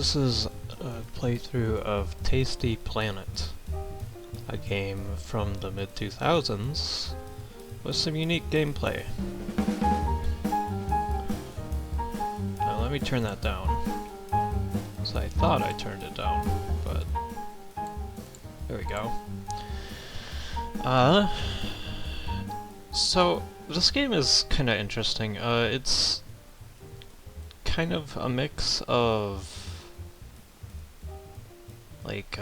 This is a playthrough of Tasty Planet, a game from the mid-2000s with some unique gameplay. Now let me turn that down, because I thought I turned it down, but there we go. So this game is kinda interesting. It's kind of a mix of like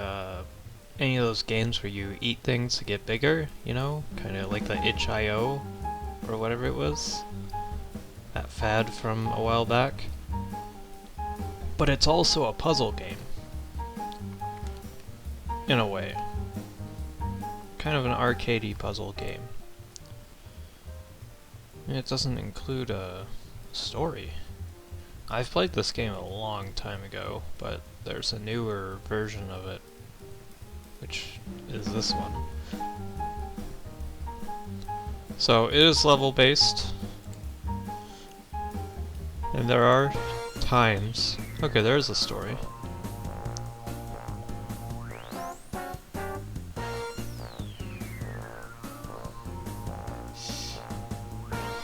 any of those games where you eat things to get bigger, you know? Kinda like the itch.io or whatever it was. That fad from a while back. But it's also a puzzle game. In a way. Kind of an arcadey puzzle game. And it doesn't include a story. I've played this game a long time ago, but there's a newer version of it, which is this one. So it is level based, and there are times... Okay, there's a story.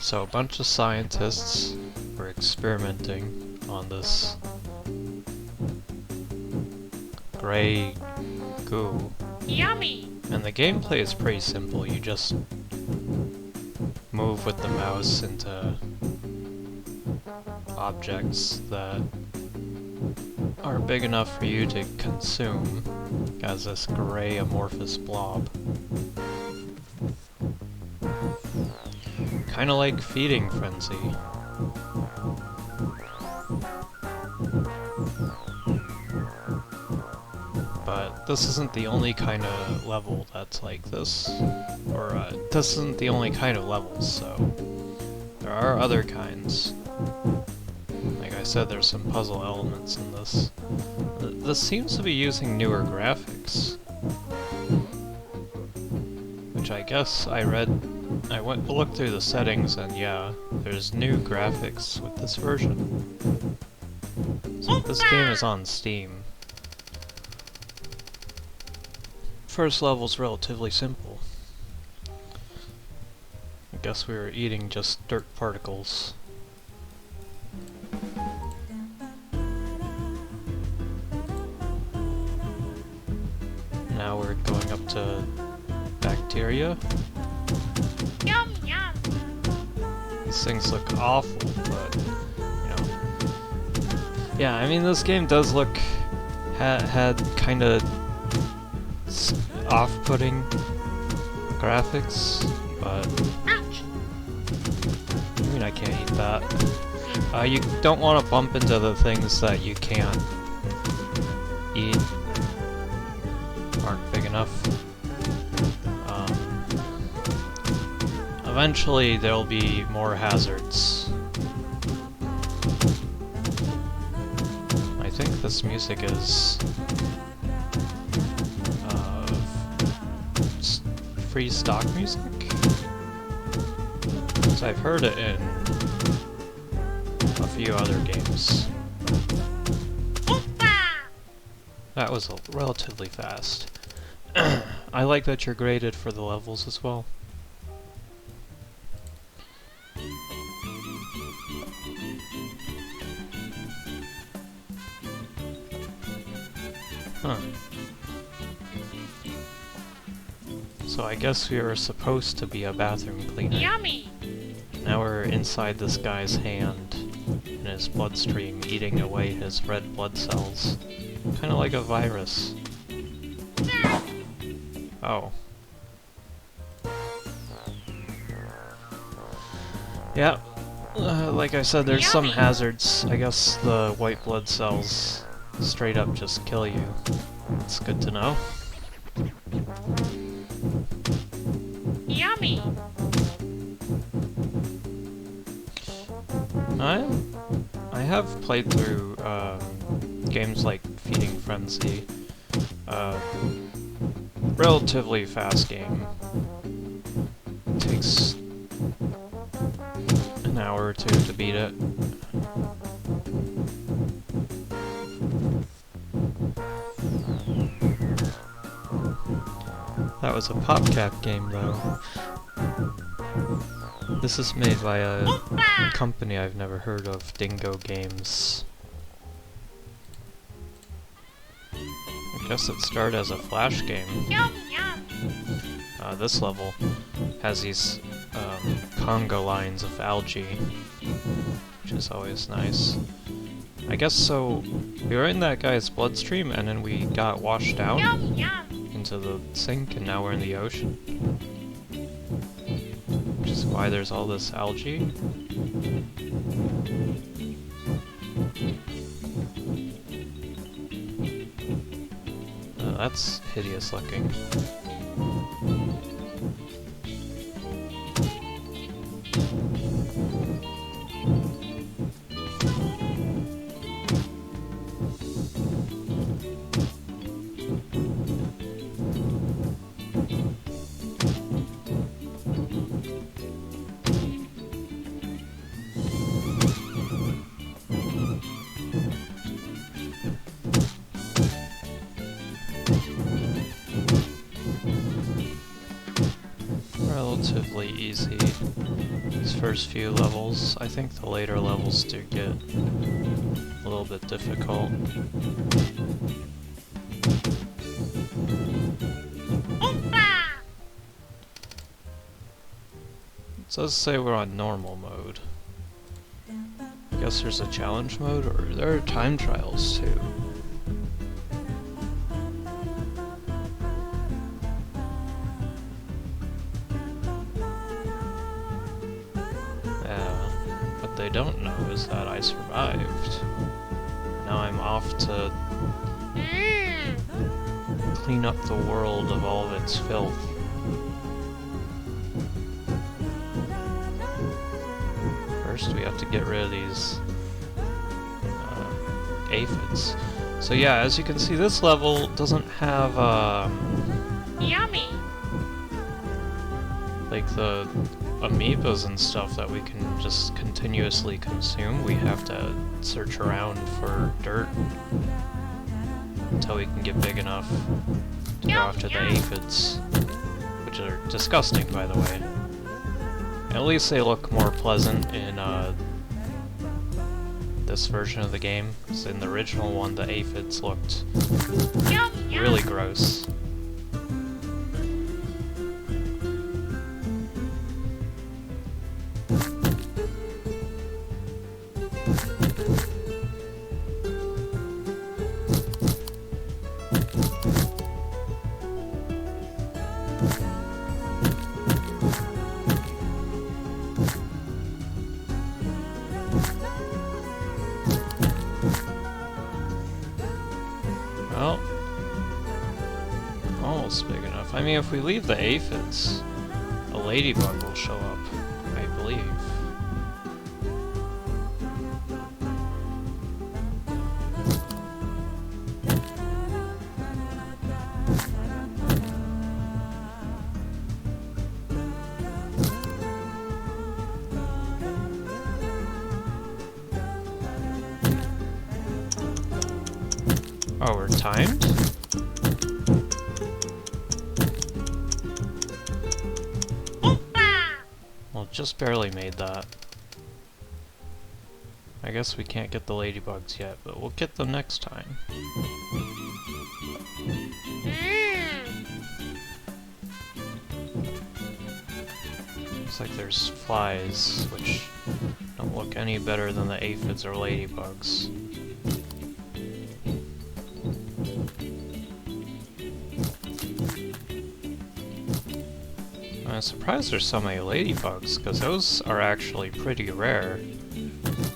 So a bunch of scientists were experimenting on this gray goo. Yummy! And the gameplay is pretty simple. You just move with the mouse into objects that are big enough for you to consume as this gray amorphous blob. Kinda like Feeding Frenzy. But this isn't the only kind of level that's like this. Or, this isn't the only kind of levels, so... There are other kinds. Like I said, there's some puzzle elements in this. This seems to be using newer graphics. Which I guess I looked through the settings and yeah, there's new graphics with this version. So this game is on Steam. First level's relatively simple. I guess we were eating just dirt particles. Now we're going up to bacteria. Yum yum! These things look awful, but, you know. Yeah, I mean, this game does look... had kinda... off-putting graphics, but... Ouch! I mean, I can't eat that. You don't want to bump into the things that you can't eat. Aren't big enough. Eventually there'll be more hazards. I think this music is free stock music? Because I've heard it in a few other games. That was relatively fast. I like that you're graded for the levels as well. Huh. So I guess we were supposed to be a bathroom cleaner. Yummy! Now we're inside this guy's hand, in his bloodstream, eating away his red blood cells. Kinda like a virus. Oh. Yeah, like I said, there's some hazards. I guess the white blood cells straight up just kill you. It's good to know. Yummy! I have played through games like Feeding Frenzy. Relatively fast game. Takes an hour or two to beat it. That was a PopCap game, though. This is made by a company I've never heard of, Dingo Games. I guess it started as a Flash game. Yum yum. This level has these conga lines of algae, which is always nice. I guess so. We were in that guy's bloodstream, and then we got washed out Yum yum. into the sink, and now we're in the ocean. Which is why there's all this algae. That's hideous looking. Relatively easy, these first few levels. I think the later levels do get a little bit difficult. Oompa. It does say we're on normal mode. I guess there's a challenge mode, or there are time trials too. What they don't know is that I survived. Now I'm off to clean up the world of all of its filth. First we have to get rid of these aphids. So yeah, as you can see, this level doesn't have Yummy. like the amoebas and stuff that we can just continuously consume. We have to search around for dirt until we can get big enough to go after the aphids, which are disgusting, by the way. At least they look more pleasant in this version of the game, because in the original one the aphids looked Yum yum. really gross. Well, almost big enough. I mean, if we leave the aphids, a ladybug will show up, I believe. Oh, we're timed? Oompa. Well, just barely made that. I guess we can't get the ladybugs yet, but we'll get them next time. Looks like there's flies, which don't look any better than the aphids or ladybugs. I'm surprised there's so many ladybugs, because those are actually pretty rare.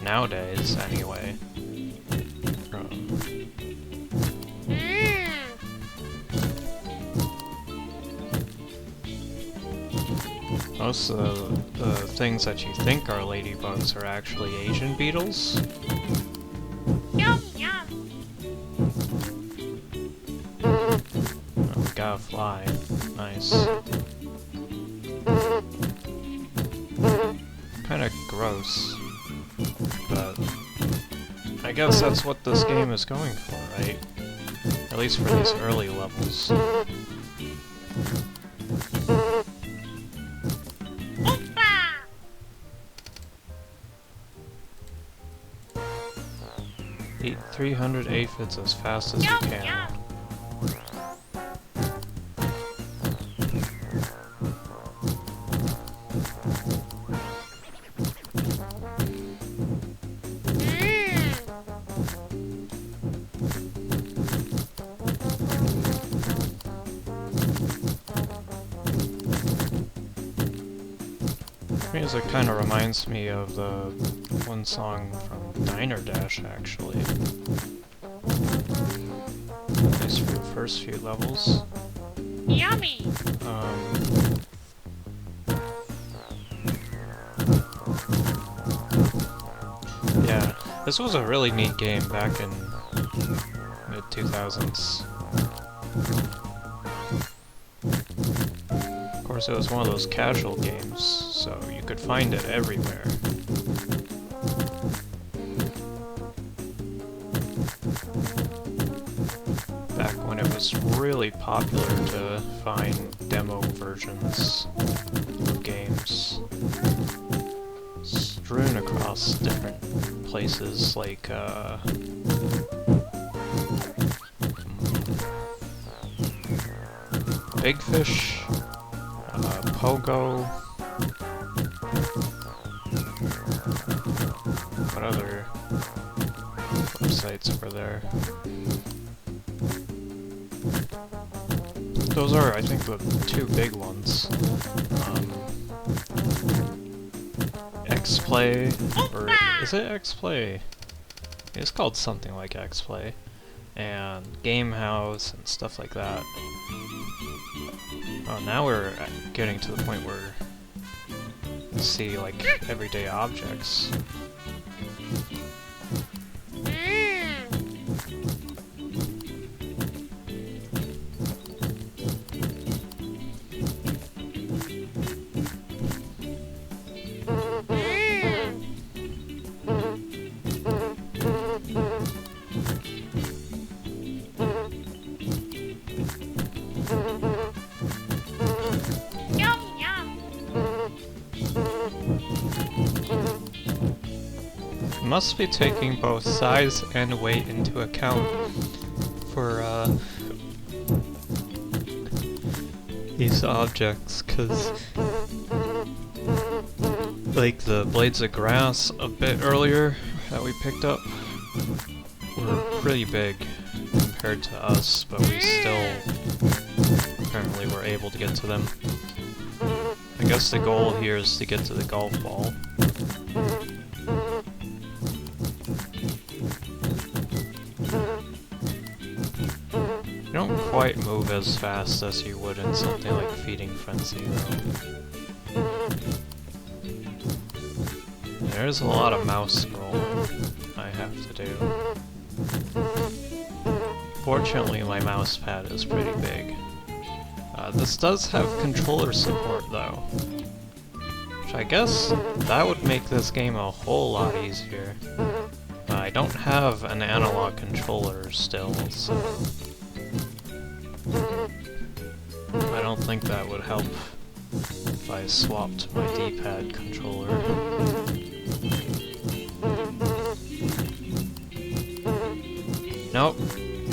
Nowadays, anyway. Most of the things that you think are ladybugs are actually Asian beetles. Yum yum. Oh, we got a fly. Nice. Kinda gross, but I guess that's what this game is going for, right? At least for these early levels. 300 aphids as fast as you Yum, can. yum. Music kind of reminds me of the one song from Diner Dash, actually. At least for the first few levels. Yummy. Yeah, this was a really neat game back in mid-2000s. Of course, it was one of those casual games, so you could find it everywhere. Back when it was really popular to find demo versions of games strewn across different places, like Big Fish, Pogo. What other websites were there? Those are, I think, the two big ones. X-Play, or is it X-Play? It's called something like X-Play, and Game House and stuff like that. Oh, now we're getting to the point where you see, like, everyday objects. Yum, yum. Must be taking both size and weight into account for these objects, because like the blades of grass a bit earlier that we picked up were pretty big compared to us, but we still apparently were able to get to them. I guess the goal here is to get to the golf ball. You don't quite move as fast as you would in something like Feeding Frenzy, though. There's a lot of mouse scrolling I have to do. Fortunately, my mouse pad is pretty big. This does have controller support, though. Which I guess that would make this game a whole lot easier. I don't have an analog controller still, so I don't think that would help if I swapped my D-pad controller. Nope.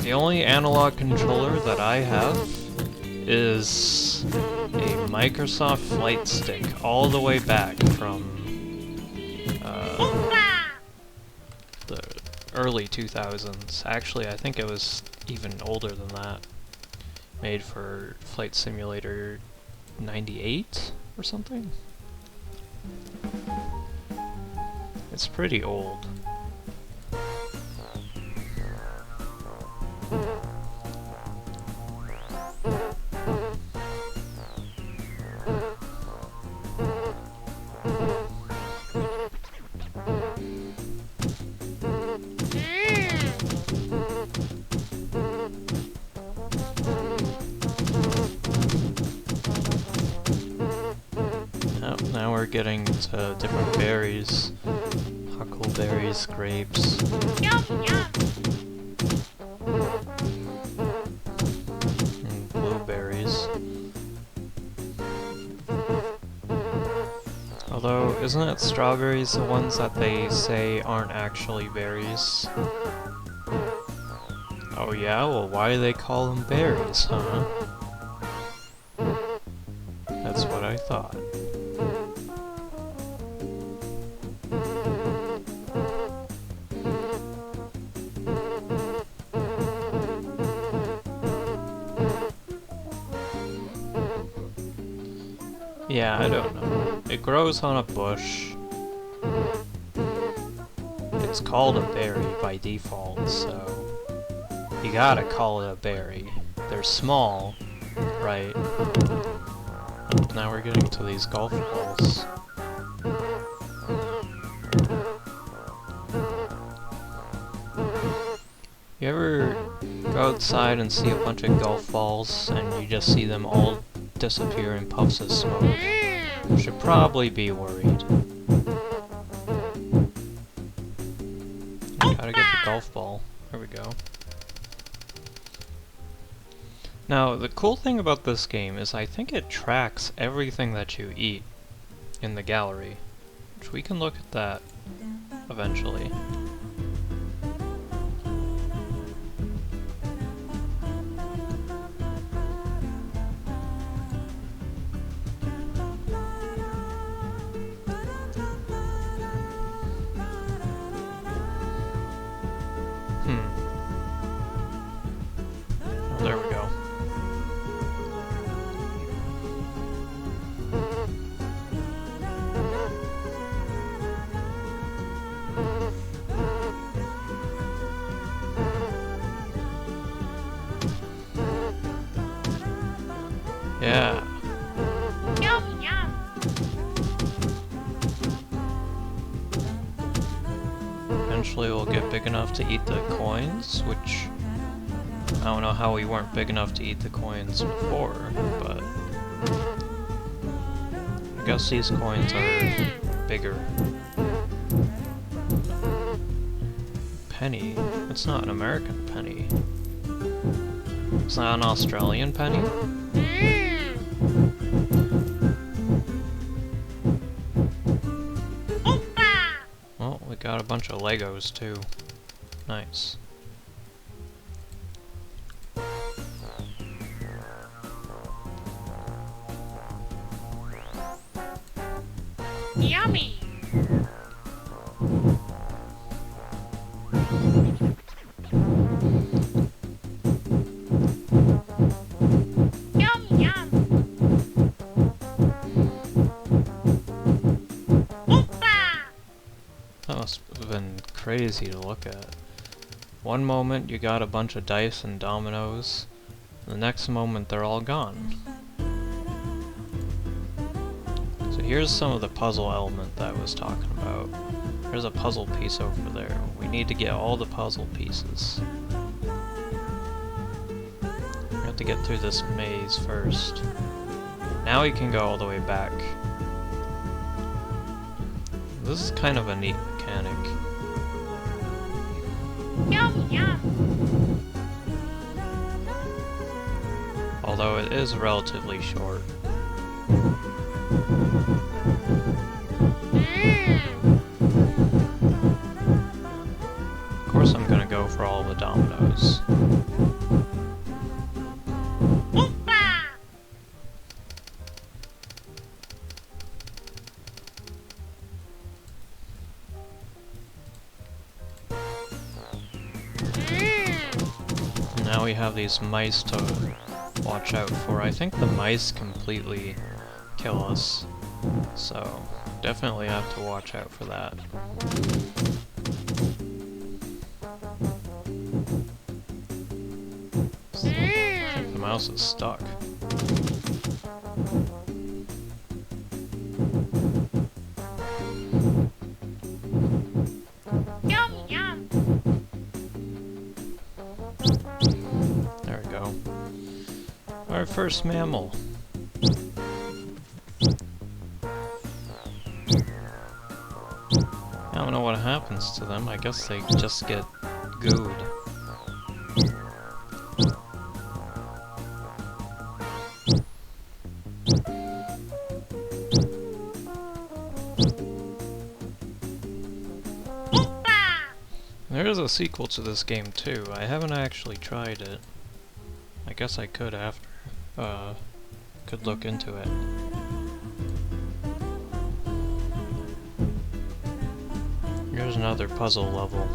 The only analog controller that I have is a Microsoft Flight Stick all the way back from the early 2000s. Actually, I think it was even older than that. Made for Flight Simulator 98 or something? It's pretty old. Now we're getting to different berries. Huckleberries, grapes. Yum, yum. And blueberries. Although, isn't it strawberries the ones that they say aren't actually berries? Oh yeah? Well, why do they call them berries, huh? That's what I thought. Yeah, I don't know. It grows on a bush. It's called a berry by default, so you gotta call it a berry. They're small, right? Now we're getting to these golf balls. You ever go outside and see a bunch of golf balls and you just see them all disappear in puffs of smoke? You should probably be worried. Gotta get the golf ball. There we go. Now, the cool thing about this game is I think it tracks everything that you eat in the gallery, which we can look at that eventually. Oh, there we go. Yeah. Yum yum. Eventually we'll get big enough to eat the coins, which I don't know how we weren't big enough to eat the coins before, but I guess these coins are bigger. Penny? It's not an American penny. It's not an Australian penny? Opa! Well, we got a bunch of Legos too. Nice. Yummy. Yum yum. Opa! That must have been crazy to look at. One moment you got a bunch of dice and dominoes, the next moment they're all gone. So here's some of the puzzle element that I was talking about. There's a puzzle piece over there. We need to get all the puzzle pieces. We have to get through this maze first. Now we can go all the way back. This is kind of a neat mechanic. Yum yum. Although it is relatively short. Of course I'm gonna go for all the dominoes. Opa! Now we have these mice to watch out for. I think the mice completely kill us, so definitely have to watch out for that. I think the mouse is stuck. Yum yum. There we go. Our first mammal. I don't know what happens to them. I guess they just get gooed. There's a sequel to this game too. I haven't actually tried it. I guess I could after. Could look into it. Here's another puzzle level.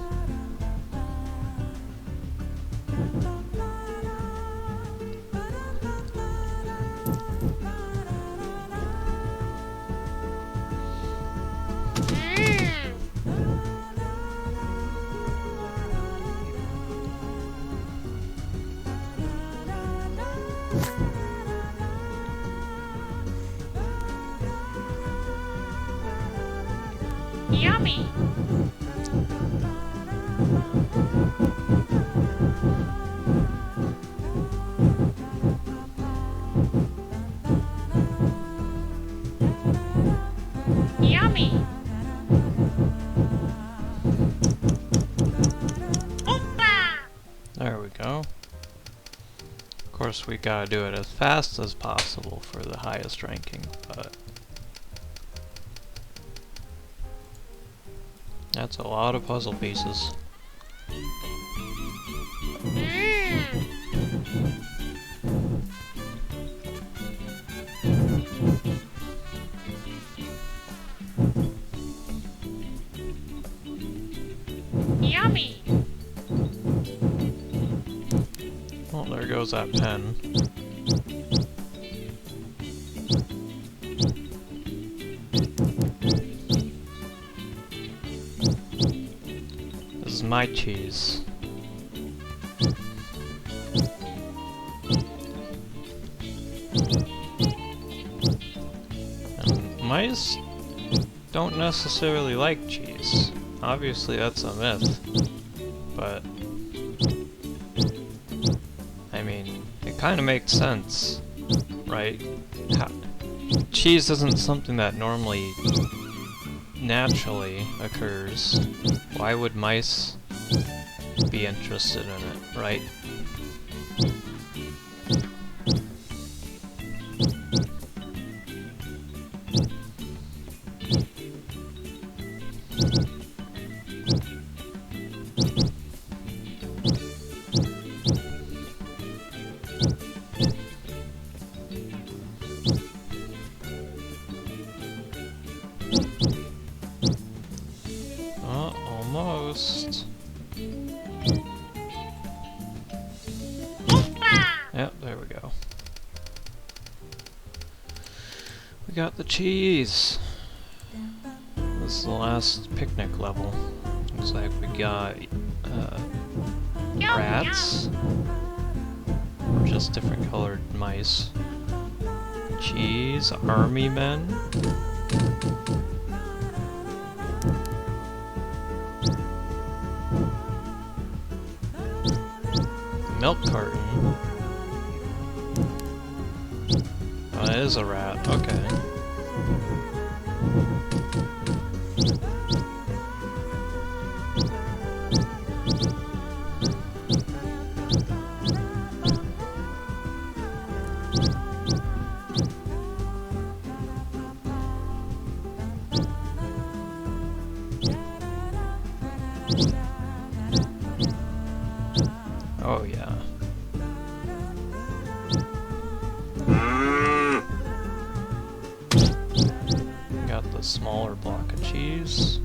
Yummy. Yummy. Oompa. There we go. Of course, we gotta do it as fast as possible for the highest ranking, but that's a lot of puzzle pieces. Yummy. Well, there goes that pen. This is my cheese. And mice don't necessarily like cheese. Obviously that's a myth, but I mean, it kind of makes sense, right? Cheese isn't something that normally naturally occurs. Why would mice be interested in it, right? Almost. Yep, there we go. We got the cheese. This is the last picnic level. Looks like we got rats. Or just different colored mice. Cheese, army men. Milk carton. Oh, it is a rat. Okay. Oh yeah. Got the smaller block of cheese.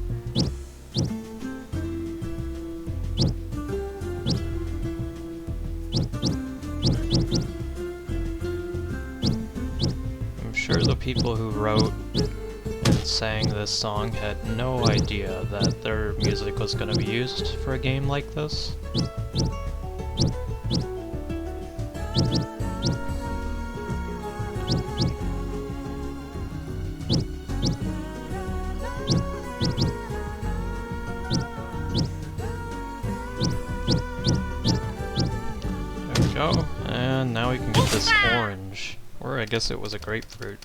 I'm sure the people who wrote and sang this song had no idea that their music was going to be used for a game like this. There we go, and now we can get this orange. Or I guess it was a grapefruit.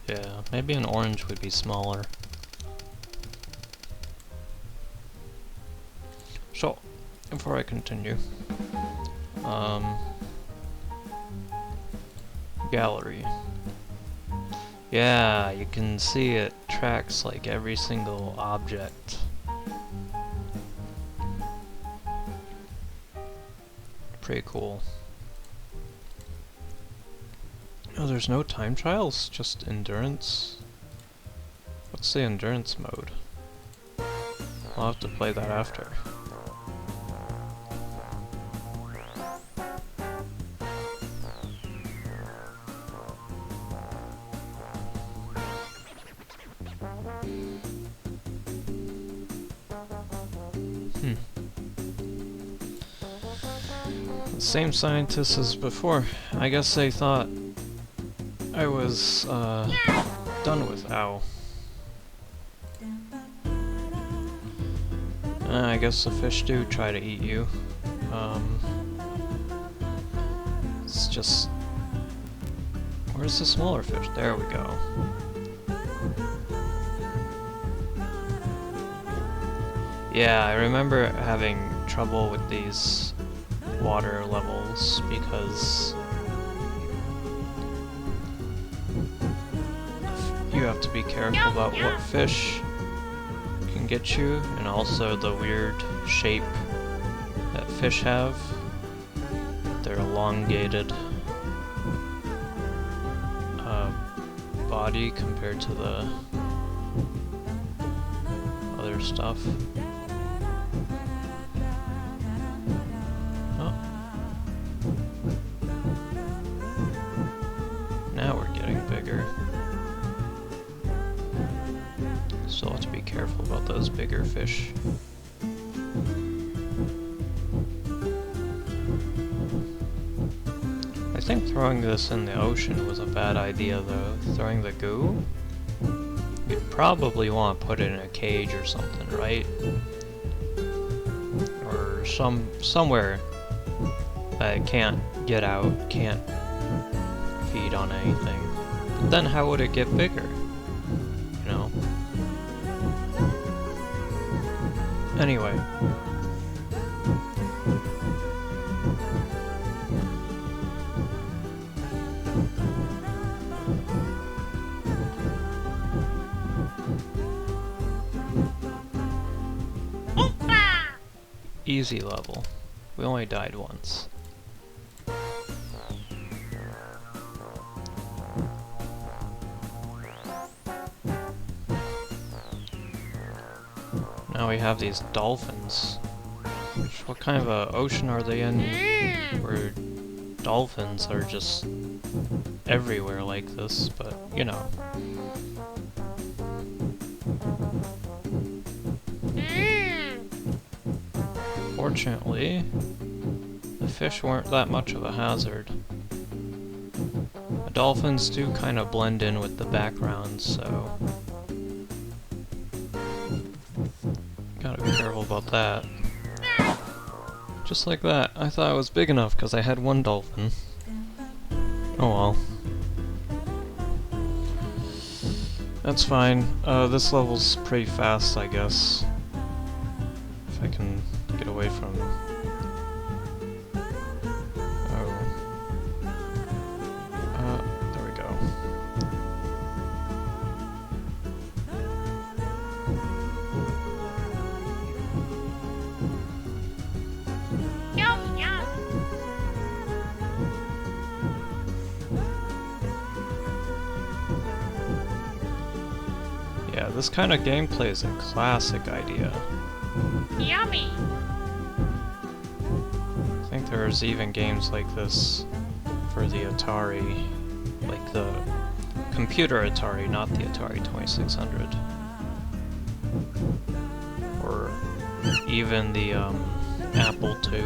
Yeah, maybe an orange would be smaller. So, before I continue, gallery. Yeah, you can see it tracks like every single object pretty cool. Oh, there's no time trials, just endurance. What's the endurance mode? I'll have to play that after. Same scientists as before. I guess they thought I was done with ow. I guess the fish do try to eat you. It's just... Where's the smaller fish? There we go. Yeah, I remember having trouble with these water levels because you have to be careful about what fish can get you, and also the weird shape that fish have. Their elongated body compared to the other stuff. Now we're getting bigger. Still have to be careful about those bigger fish. I think throwing this in the ocean was a bad idea though. Throwing the goo? You'd probably want to put it in a cage or something, right? Or somewhere that it can't get out, can't feed on anything. But then how would it get bigger? You know? Anyway. Easy level. We only died once. Now we have these dolphins. What kind of a ocean are they in where dolphins are just everywhere like this, but you know. Fortunately, the fish weren't that much of a hazard. The dolphins do kind of blend in with the background, so gotta be careful about that. Just like that. I thought it was big enough because I had one dolphin. Oh well. That's fine. This level's pretty fast, I guess. If I can get away from... Oh. There we go. Yum, yum. Yeah, this kind of gameplay is a classic idea. Yummy. I think there's even games like this for the Atari, like the computer Atari, not the Atari 2600. Or even the Apple II.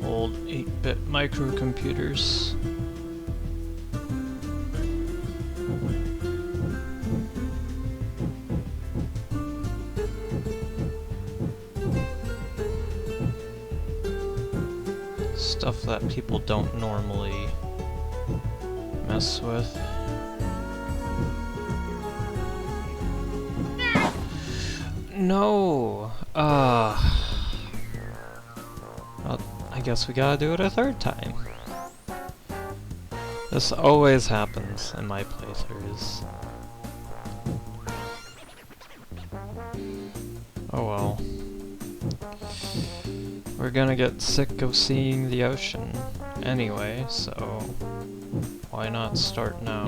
Old 8-bit microcomputers. Stuff that people don't normally mess with. No! Well, I guess we gotta do it a third time. This always happens in my playthroughs. we're gonna get sick of seeing the ocean anyway, so why not start now?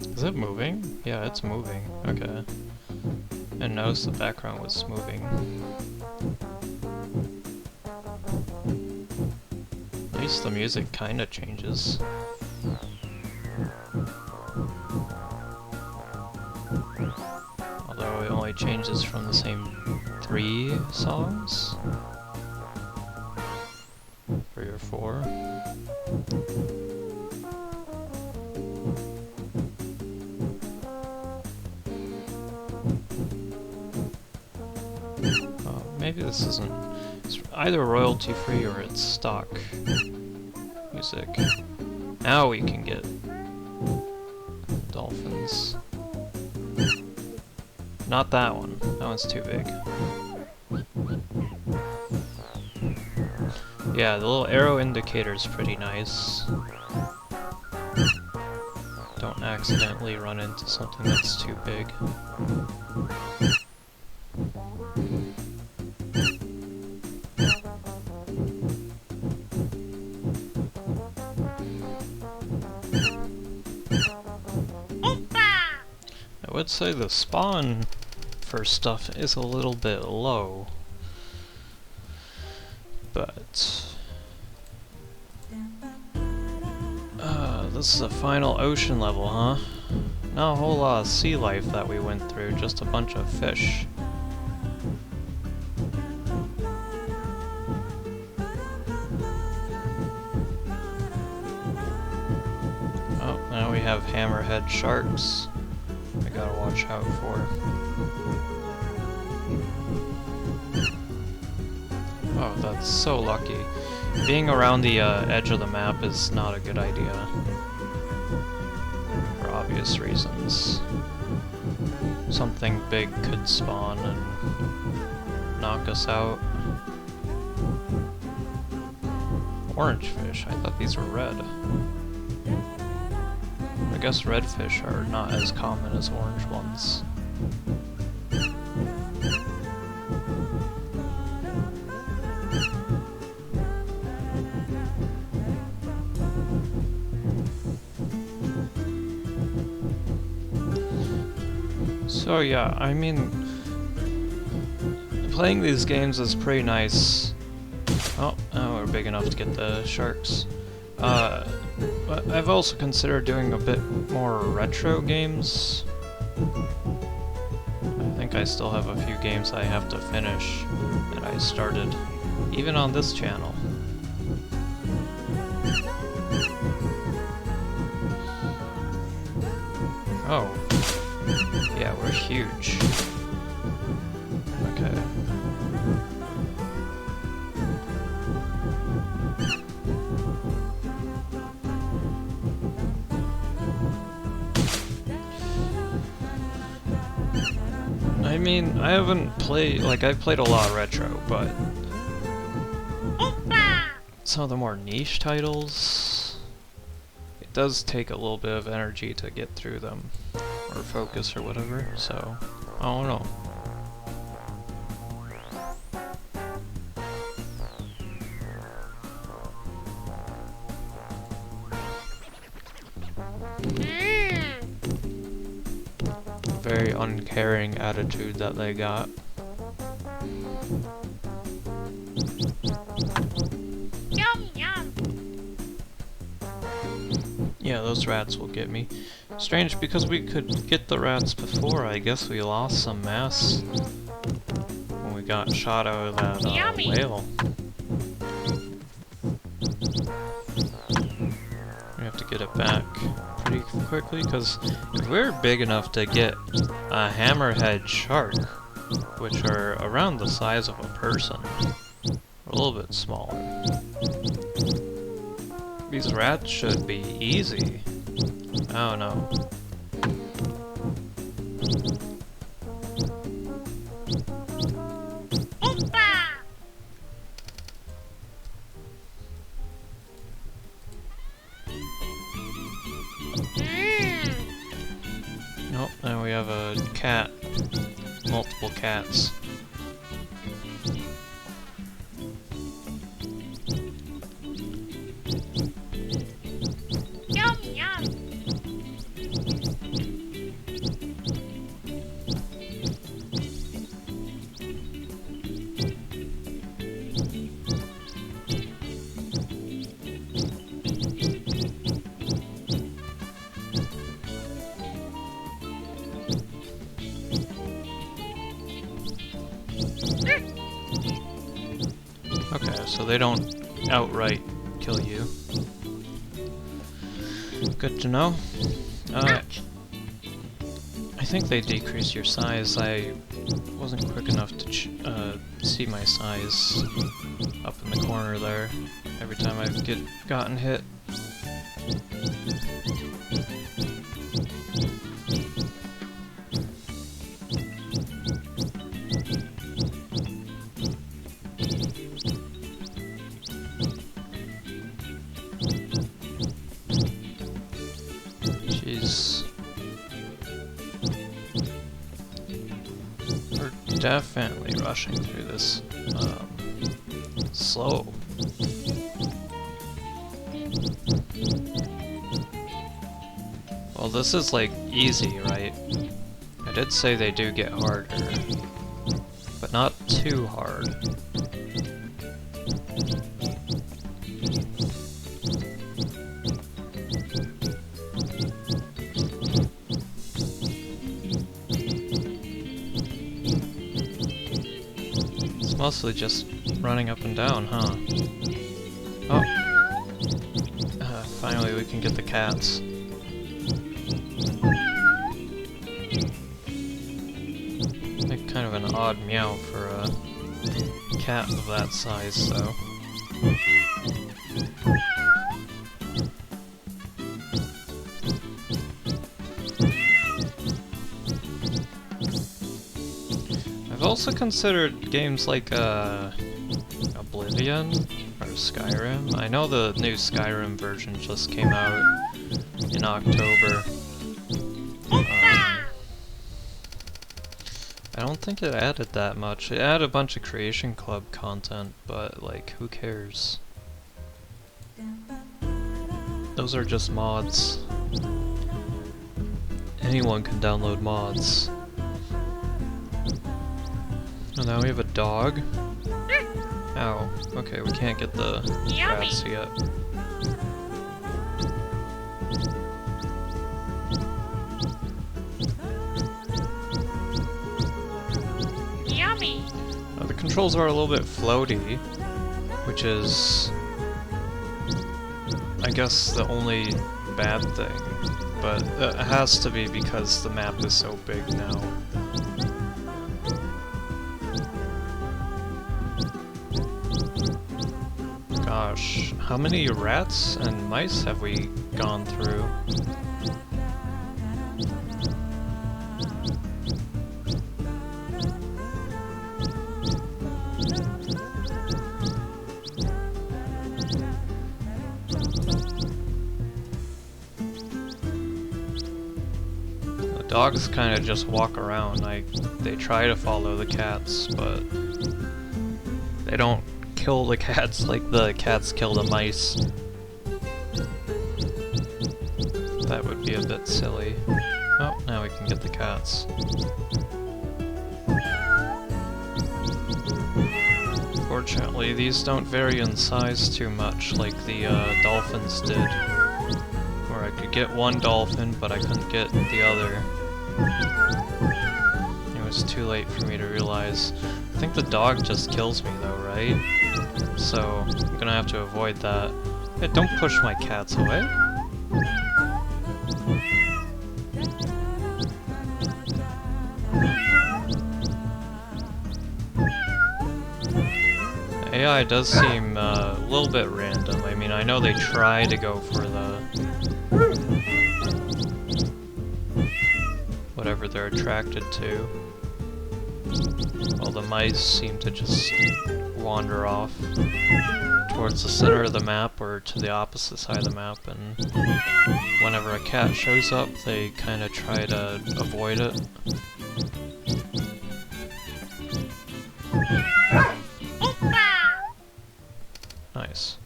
Is it moving? Yeah, it's moving. Okay. And notice the background was moving. At least the music kinda changes. Although it only changes from the same 3 songs? 3 or 4? Oh, maybe this isn't... It's either royalty free or it's stock music. Now we can get dolphins. Not that one. That one's too big. Yeah, the little arrow indicator's pretty nice. Don't accidentally run into something that's too big. I would say the spawn for stuff is a little bit low, but this is a final ocean level, huh? Not a whole lot of sea life that we went through, just a bunch of fish. Oh, now we have hammerhead sharks. I gotta watch out for. Oh, that's so lucky. Being around the edge of the map is not a good idea. For obvious reasons. Something big could spawn and knock us out. Orange fish, I thought these were red. I guess redfish are not as common as orange ones. So yeah, I mean, playing these games is pretty nice. Oh, we're big enough to get the sharks. But I've also considered doing a bit more retro games. I think I still have a few games I have to finish that I started, even on this channel. Oh. Yeah, we're huge. Okay. I mean, I haven't played, like, I've played a lot of retro, but some of the more niche titles, it does take a little bit of energy to get through them, or focus or whatever, so, I don't know. Very uncaring attitude that they got. Yum, yum. Yeah, those rats will get me. Strange, because we could get the rats before. I guess we lost some mass when we got shot out of that whale. We have to get it back pretty quickly, because if we're big enough to get a hammerhead shark, which are around the size of a person, or a little bit smaller, these rats should be easy. I don't know. Nope, now we have a cat. Multiple cats. they don't outright kill you. Good to know. Ouch. I think they decrease your size. I wasn't quick enough to see my size up in the corner there every time I've gotten hit. Jeez. We're definitely rushing through this slow. Well, this is like easy, right? I did say they do get harder, but not too hard. It's mostly just running up and down, huh? Oh. Finally we can get the cats. Make kind of an odd meow for a cat of that size, though. I've also considered games like Oblivion or Skyrim. I know the new Skyrim version just came out in October. I don't think it added that much. It added a bunch of Creation Club content, but like, who cares? Those are just mods. Anyone can download mods. And now we have a dog. Ow. Okay, we can't get the Yummy. rats yet. Yummy. The controls are a little bit floaty, which is, I guess, the only bad thing. But it has to be because the map is so big now. Gosh, how many rats and mice have we gone through? The dogs kind of just walk around. They try to follow the cats, but they don't kill the cats like the cats kill the mice. That would be a bit silly. Oh, now we can get the cats. Fortunately, these don't vary in size too much like the dolphins did. Where I could get one dolphin, but I couldn't get the other. It was too late for me to realize. I think the dog just kills me though, right? So, I'm gonna have to avoid that. Hey, don't push my cats away. The AI does seem a little bit random. I mean, I know they try to go for the whatever they're attracted to. While the mice seem to just wander off towards the center of the map or to the opposite side of the map, and whenever a cat shows up, they kind of try to avoid it. Nice.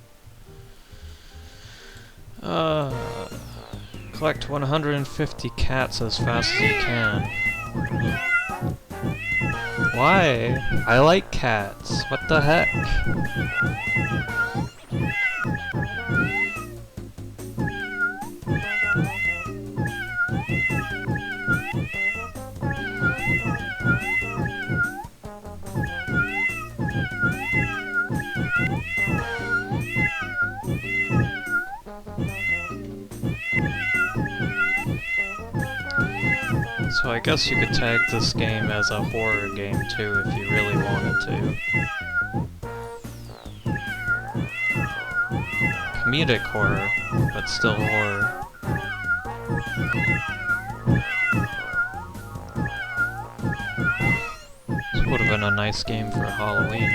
Collect 150 cats as fast as you can. Why? I like cats. What the heck? So I guess you could tag this game as a horror game too if you really wanted to. Comedic horror, but still horror. This would have been a nice game for Halloween.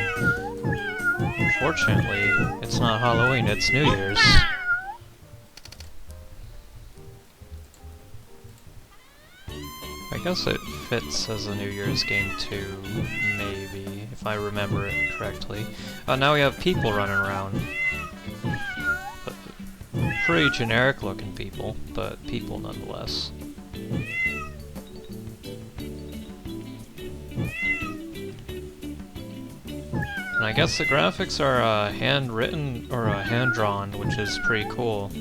Unfortunately, it's not Halloween, it's New Year's. I guess it fits as a New Year's game too, maybe, if I remember it correctly. Now we have people running around. Pretty generic looking people, but people nonetheless. And I guess the graphics are handwritten or hand-drawn, which is pretty cool.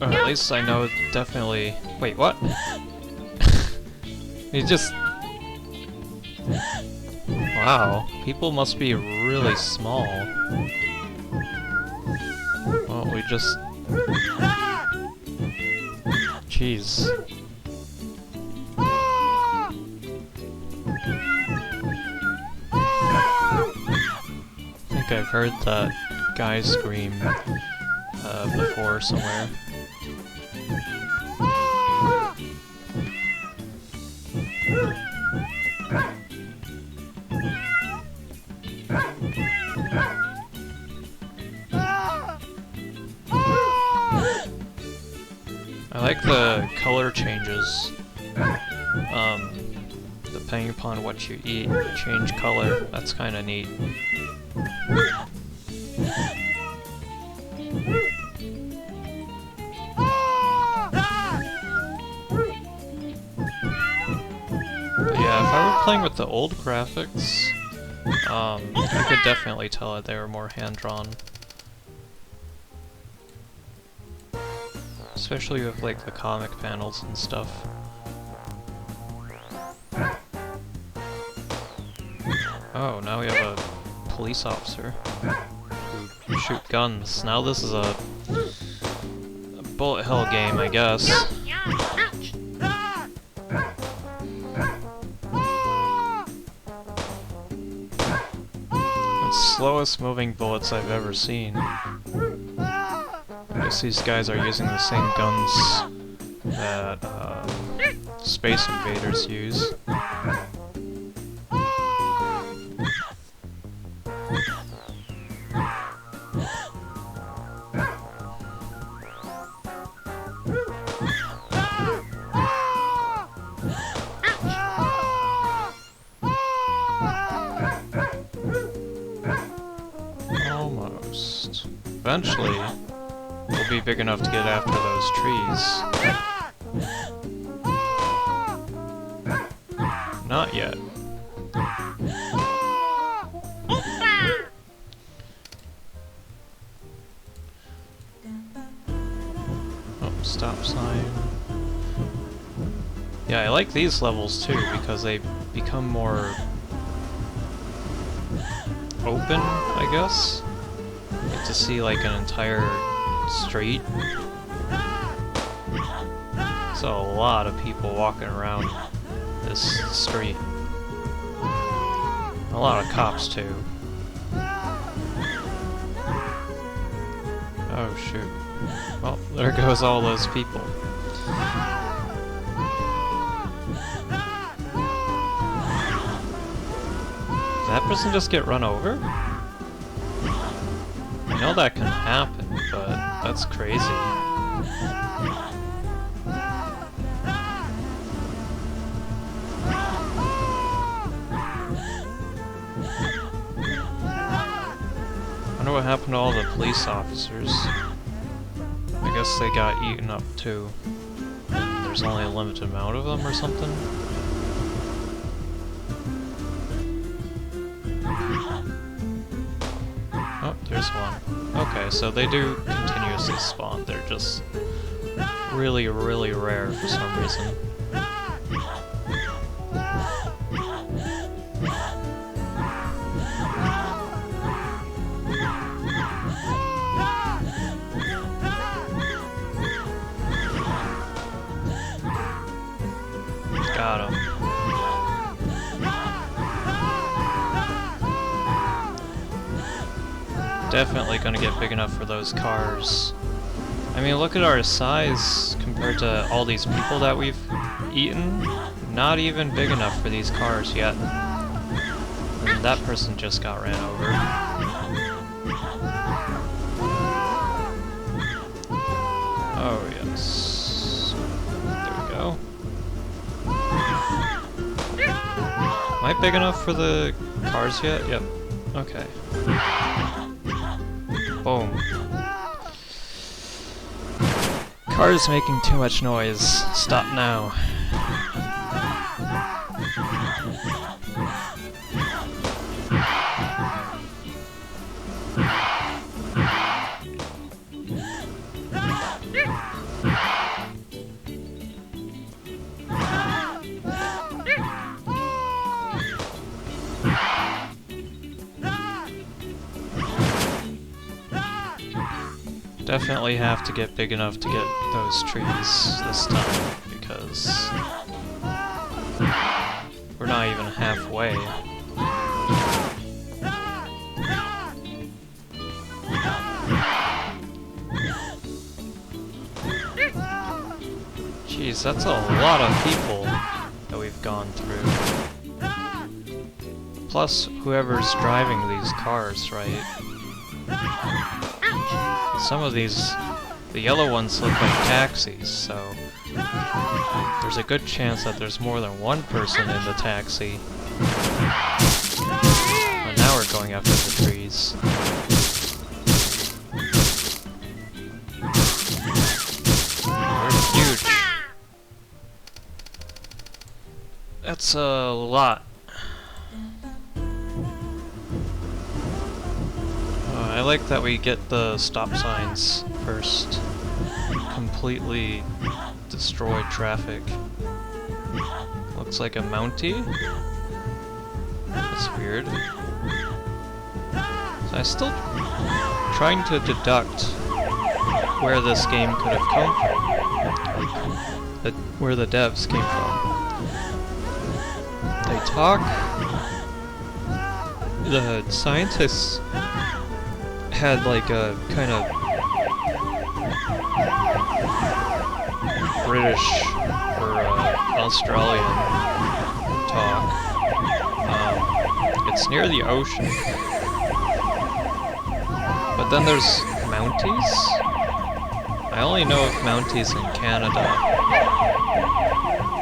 Or at least I know definitely... Wait, what? You just... Wow, people must be really small. Well, we just... Jeez. I think I've heard that guy scream before somewhere. I like the color changes. Depending upon what you eat, you change color. That's kind of neat. But yeah, if I were playing with the old graphics, I could definitely tell that they were more hand-drawn. Especially with like the comic panels and stuff. Oh, now we have a police officer who shoot guns. Now this is a bullet hell game, I guess. Ouch! It's slowest moving bullets I've ever seen. I guess these guys are using the same guns that Space Invaders use. Almost. Eventually, we'll be big enough to get after those trees. Not yet. Oh, stop sign. Yeah, I like these levels too, because they become more open, I guess. You get to see like an entire street. So a lot of people walking around this street. A lot of cops too. Oh shoot. Well, there goes all those people. Did that person just get run over? I know that can happen, but that's crazy. I wonder what happened to all the police officers. I guess they got eaten up too. And there's only a limited amount of them or something? Oh, there's one. Okay, so they do continuously spawn. They're just really, really rare for some reason. definitely gonna get big enough for those cars. I mean, look at our size compared to all these people that we've eaten. Not even big enough for these cars yet. And that person just got ran over. Oh, yes. There we go. Am I big enough for the cars yet? Yep. Okay. Boom. Car's making too much noise. Stop now. Definitely have to get big enough to get those trees this time, because we're not even halfway. Jeez, that's a lot of people that we've gone through. Plus, whoever's driving these cars, right? Some of these, the yellow ones look like taxis, so there's a good chance that there's more than one person in the taxi. And now we're going after the trees. We're huge. That's a lot. I like that we get the stop signs first. Completely destroy traffic. Looks like a Mountie? That's weird. So I'm still trying to deduct where this game could have come from. Where the devs came from. They talk... The scientists had like a kind of British or Australian talk. It's near the ocean. But then there's Mounties? I only know of Mounties in Canada.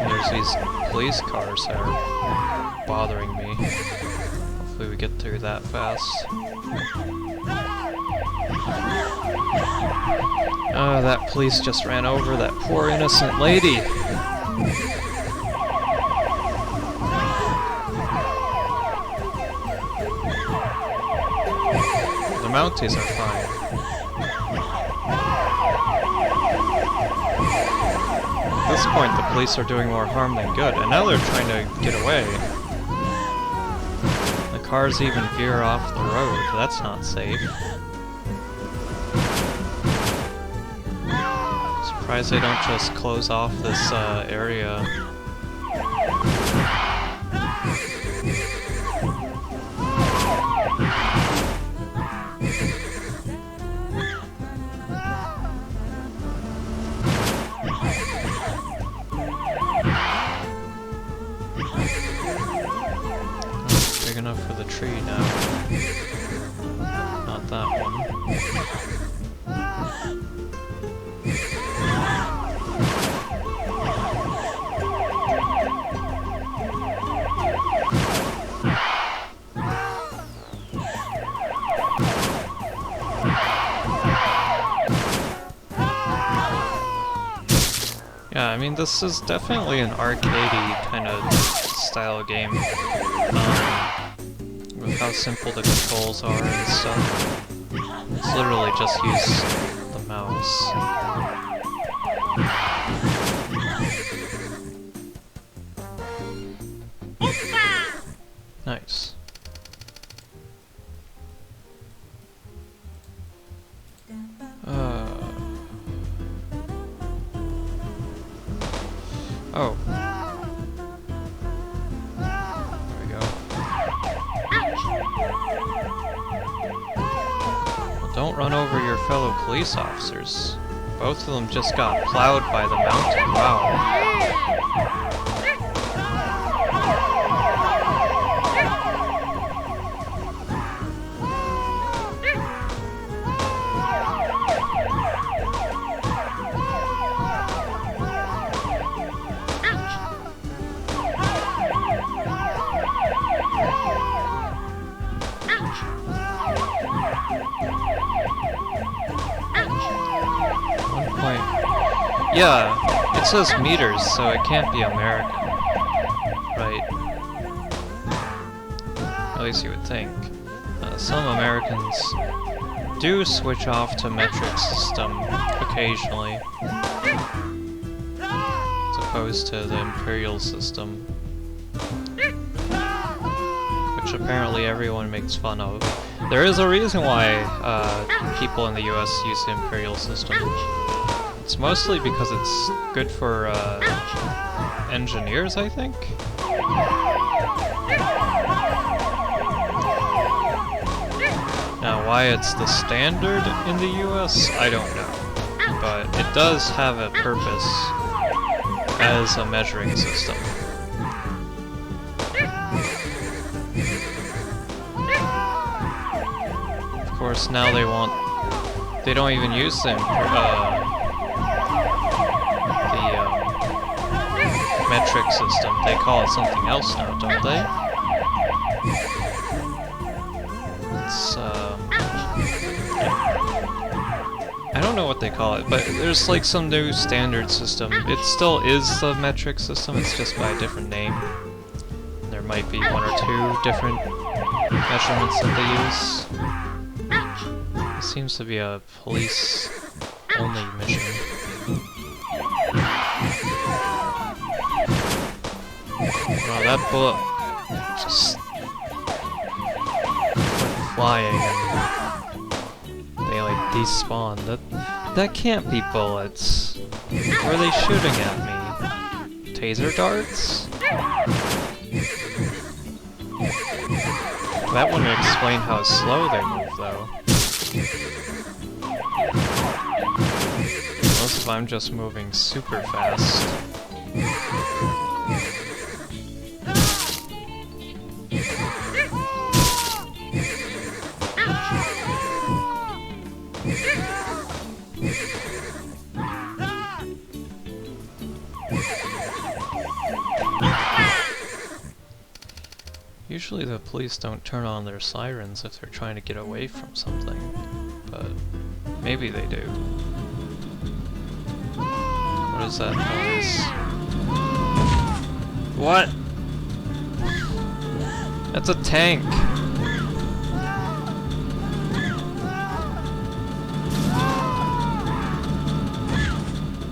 And there's these police cars that are bothering me. Hopefully we get through that fast. Oh, that police just ran over that poor innocent lady. The Mounties are fine. At this point, the police are doing more harm than good, and now they're trying to get away. The cars even veer off the road. That's not safe. Surprised they don't just close off this area. Big enough for the tree now. Not that one. Yeah, I mean, this is definitely an arcadey kind of style game. With how simple the controls are and stuff. It's literally just use the mouse. Nice. Oh. There we go. Don't run over your fellow police officers. Both of them just got plowed by the mountain. Wow. Yeah, it says meters, so it can't be American. Right. At least you would think. Some Americans do switch off to metric system occasionally, as opposed to the imperial system, which apparently everyone makes fun of. There is a reason why people in the US use the imperial system. It's mostly because it's good for engineers, I think? Now, why it's the standard in the US, I don't know. But it does have a purpose as a measuring system. Of course, now they don't even use them. Metric system. They call it something else now, don't they? It's, I don't know what they call it, but there's like some new standard system. It still is the metric system, it's just by a different name. There might be one or two different measurements that they use. It seems to be a police-only mission. Wow, that bullet just went flying and they like despawned. That can't be bullets. Where are they shooting at me? Taser darts? That wouldn't explain how slow they move though. Unless if I'm just moving super fast. Usually the police don't turn on their sirens if they're trying to get away from something, but maybe they do. What is that noise? What? That's a tank!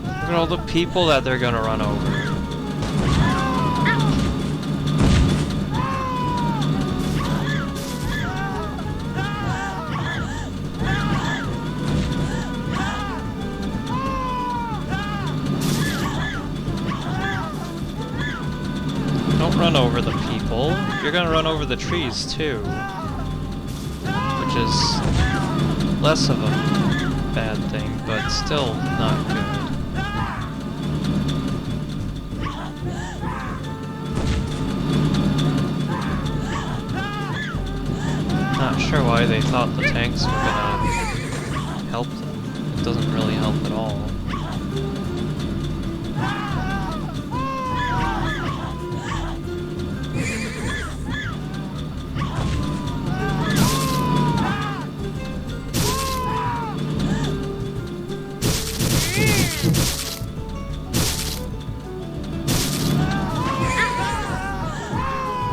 Look at all the people that they're gonna run over. Don't run over the people. You're gonna run over the trees too. Which is less of a bad thing, but still not good. Not sure why they thought the tanks were gonna help them. It doesn't really help at all.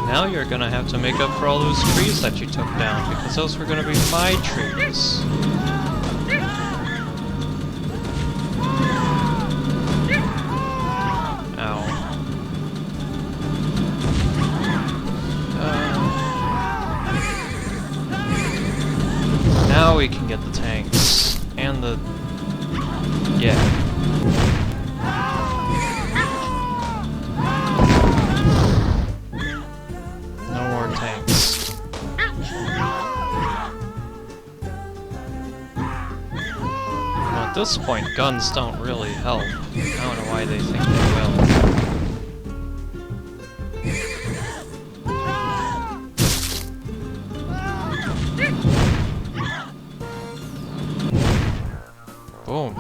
Now you're gonna have to make up for all those trees that you took down, because those were gonna be my trees. Ow. Now we can get the tanks. And the... yeah. At this point, guns don't really help. I don't know why they think they will. Boom.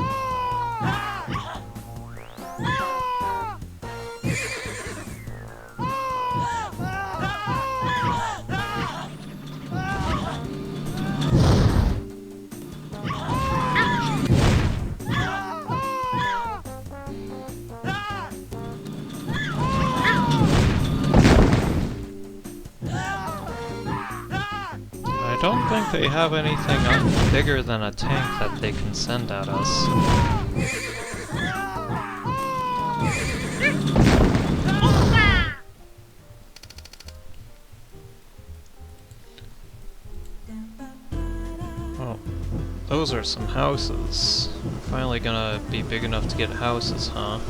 I don't think they have anything bigger than a tank that they can send at us. Oh, those are some houses. Finally gonna be big enough to get houses, huh?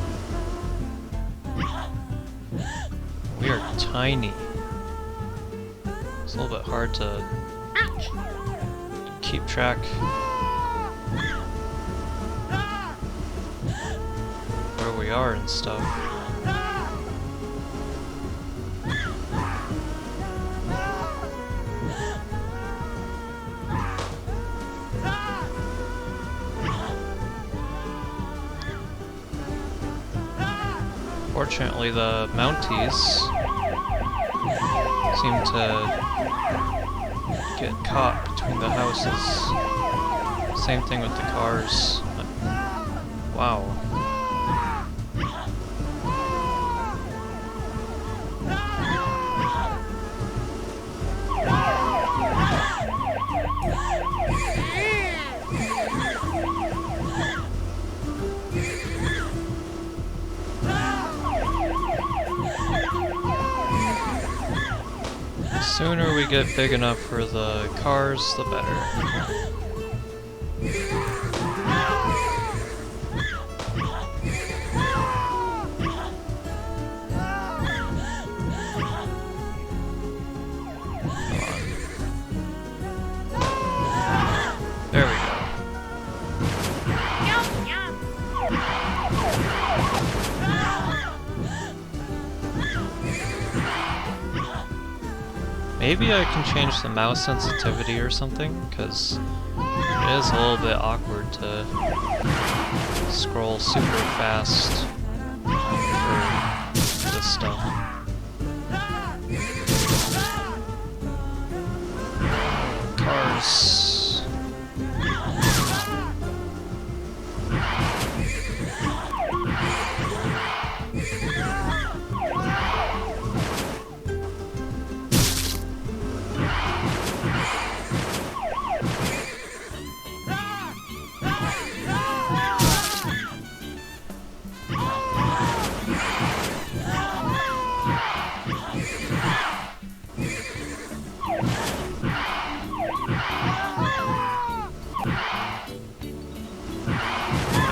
We are tiny. It's a little bit hard to keep track where we are and stuff. Fortunately, the Mounties seem to get caught between the houses. Same thing with the cars. Wow. The sooner we get big enough for the cars, the better. There we go. Yum, yum. Maybe I can change the mouse sensitivity or something, because it is a little bit awkward to scroll super fast for this stuff. Cars.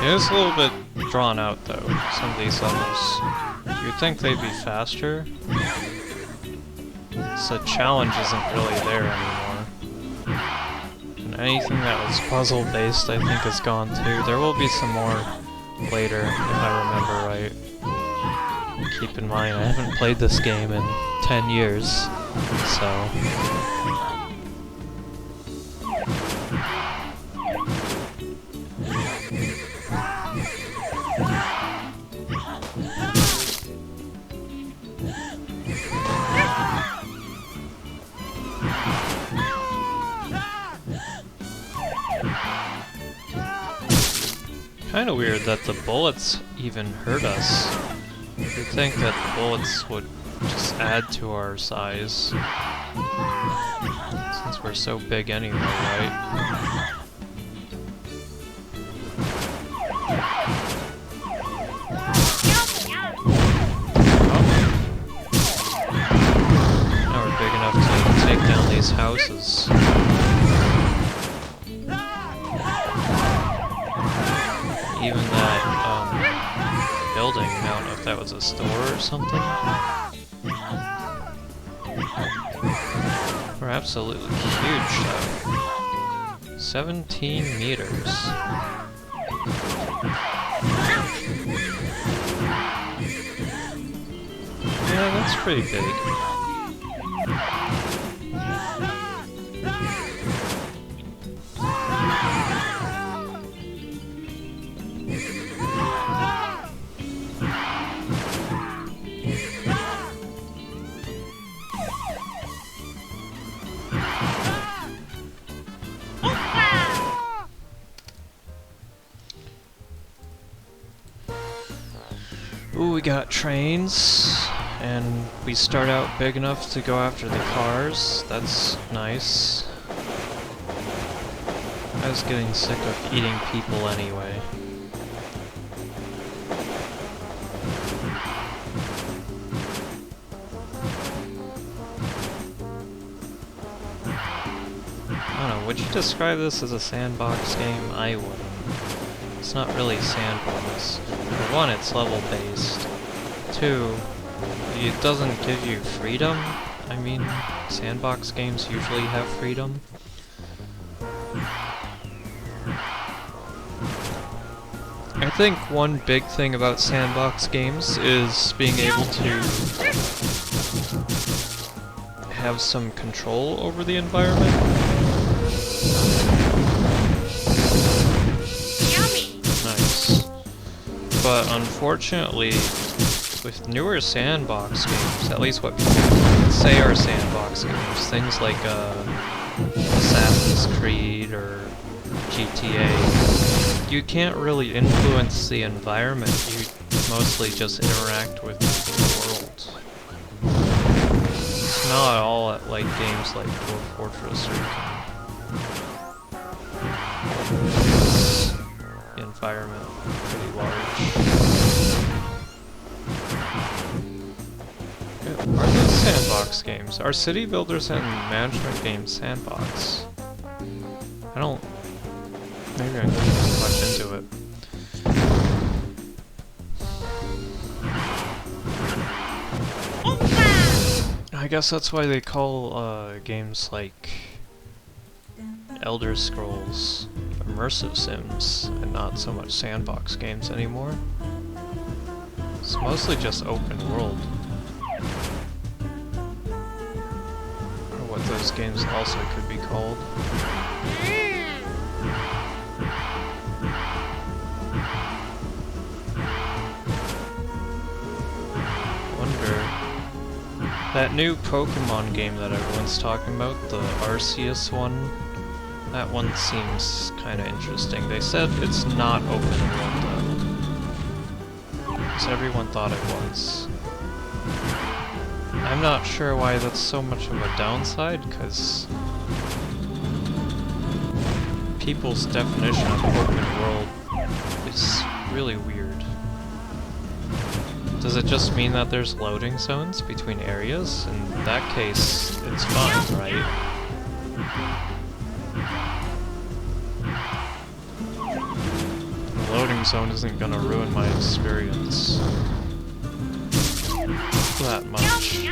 It is a little bit drawn out though, some of these levels. You'd think they'd be faster. So the challenge isn't really there anymore. And anything that was puzzle based I think is gone too. There will be some more later, if I remember right. Keep in mind, I haven't played this game in 10 years, so... Kinda weird that the bullets even hurt us. You'd think that the bullets would just add to our size. Since we're so big anyway, right? Now we're big enough to take down these houses. Even that building, I don't know if that was a store or something. We're absolutely huge though. 17 meters. Yeah, that's pretty big. Ooh, we got trains, and we start out big enough to go after the cars. That's nice. I was getting sick of eating people anyway. I don't know, would you describe this as a sandbox game? I wouldn't. It's not really sandbox. For one, it's level-based. Two, it doesn't give you freedom. I mean, sandbox games usually have freedom. I think one big thing about sandbox games is being able to have some control over the environment. Nice. But unfortunately, with newer sandbox games, at least what people say are sandbox games, things like Assassin's Creed or GTA, you can't really influence the environment, you mostly just interact with the world. It's not all like games like Dwarf Fortress or the environment pretty large. Are those sandbox games? Are city builders and management games sandbox? I don't... Maybe I didn't put much into it. I guess that's why they call games like Elder Scrolls immersive sims and not so much sandbox games anymore. It's mostly just open world. Or what those games also could be called. That new Pokemon game that everyone's talking about, the Arceus one, that one seems kinda interesting. They said it's not open world though, because everyone thought it was. I'm not sure why that's so much of a downside, because people's definition of open world is really weird. Does it just mean that there's loading zones between areas? In that case, it's fine, right? The loading zone isn't gonna ruin my experience that much.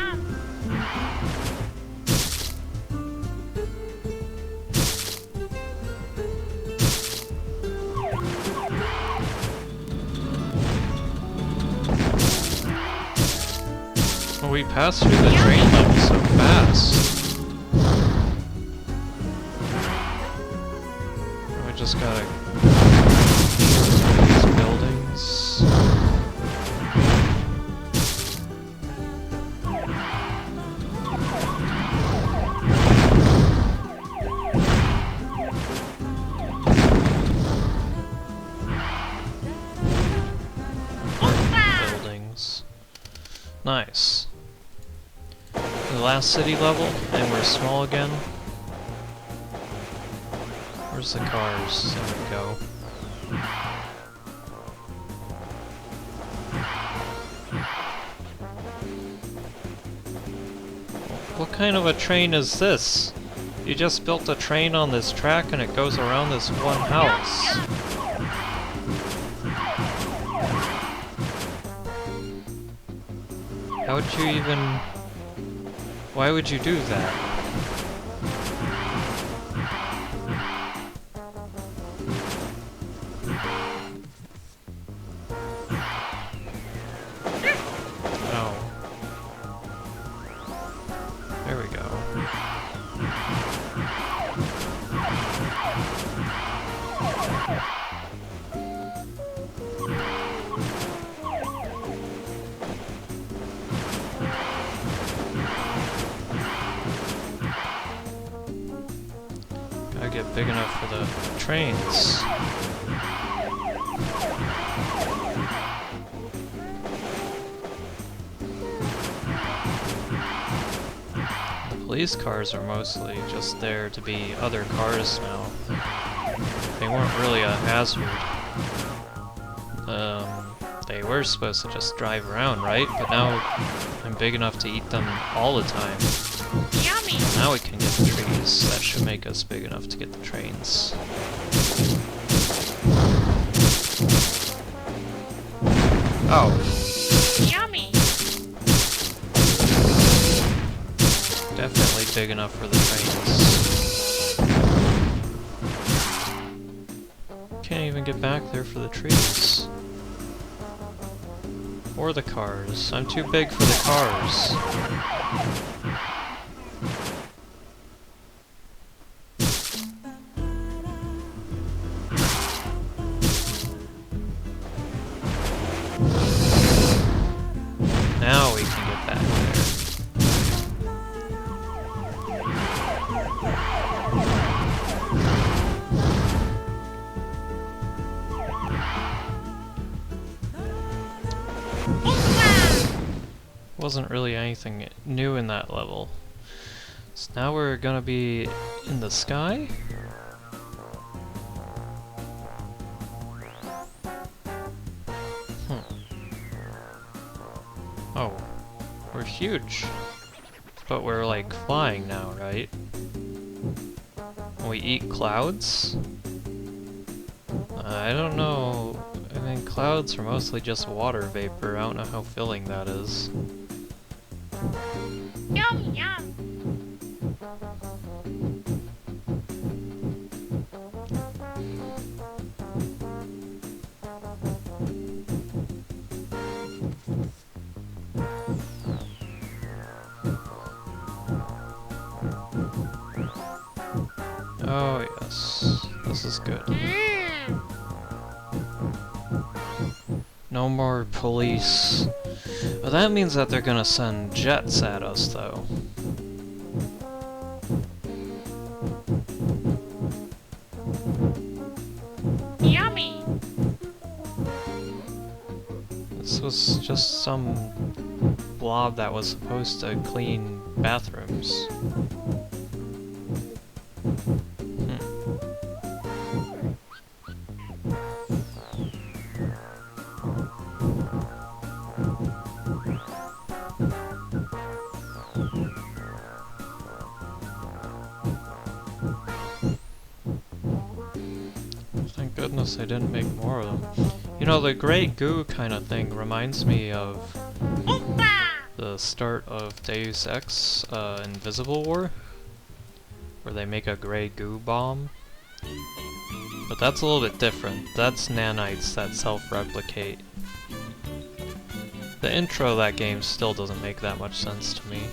We passed through the train level so fast. We just gotta these buildings. Buildings. Nice. The last city level, and we're small again. Where's the cars? There we go. What kind of a train is this? You just built a train on this track and it goes around this one house. How would you even... Why would you do that? Gotta get big enough for the trains. The police cars are mostly just there to be other cars now. They weren't really a hazard. They were supposed to just drive around, right? But now I'm big enough to eat them all the time. Yummy! Now we can get the trees. That should make us big enough to get the trains. Oh. Yummy! Definitely big enough for the trains. Can't even get back there for the trees. Or the cars. I'm too big for the cars. Now we can get back there. Wasn't really anything new in that level. So now we're gonna be in the sky? Oh, we're huge. But we're like flying now, right? We eat clouds? I don't know. I mean, clouds are mostly just water vapor. I don't know how filling that is. Yum yum! Oh yes, this is good. No more police. But that means that they're gonna send jets at us, though. Yummy! This was just some blob that was supposed to clean bathrooms. Thank goodness I didn't make more of them. You know, the gray goo kind of thing reminds me of the start of Deus Ex, Invisible War, where they make a gray goo bomb. But that's a little bit different. That's nanites that self-replicate. The intro of that game still doesn't make that much sense to me,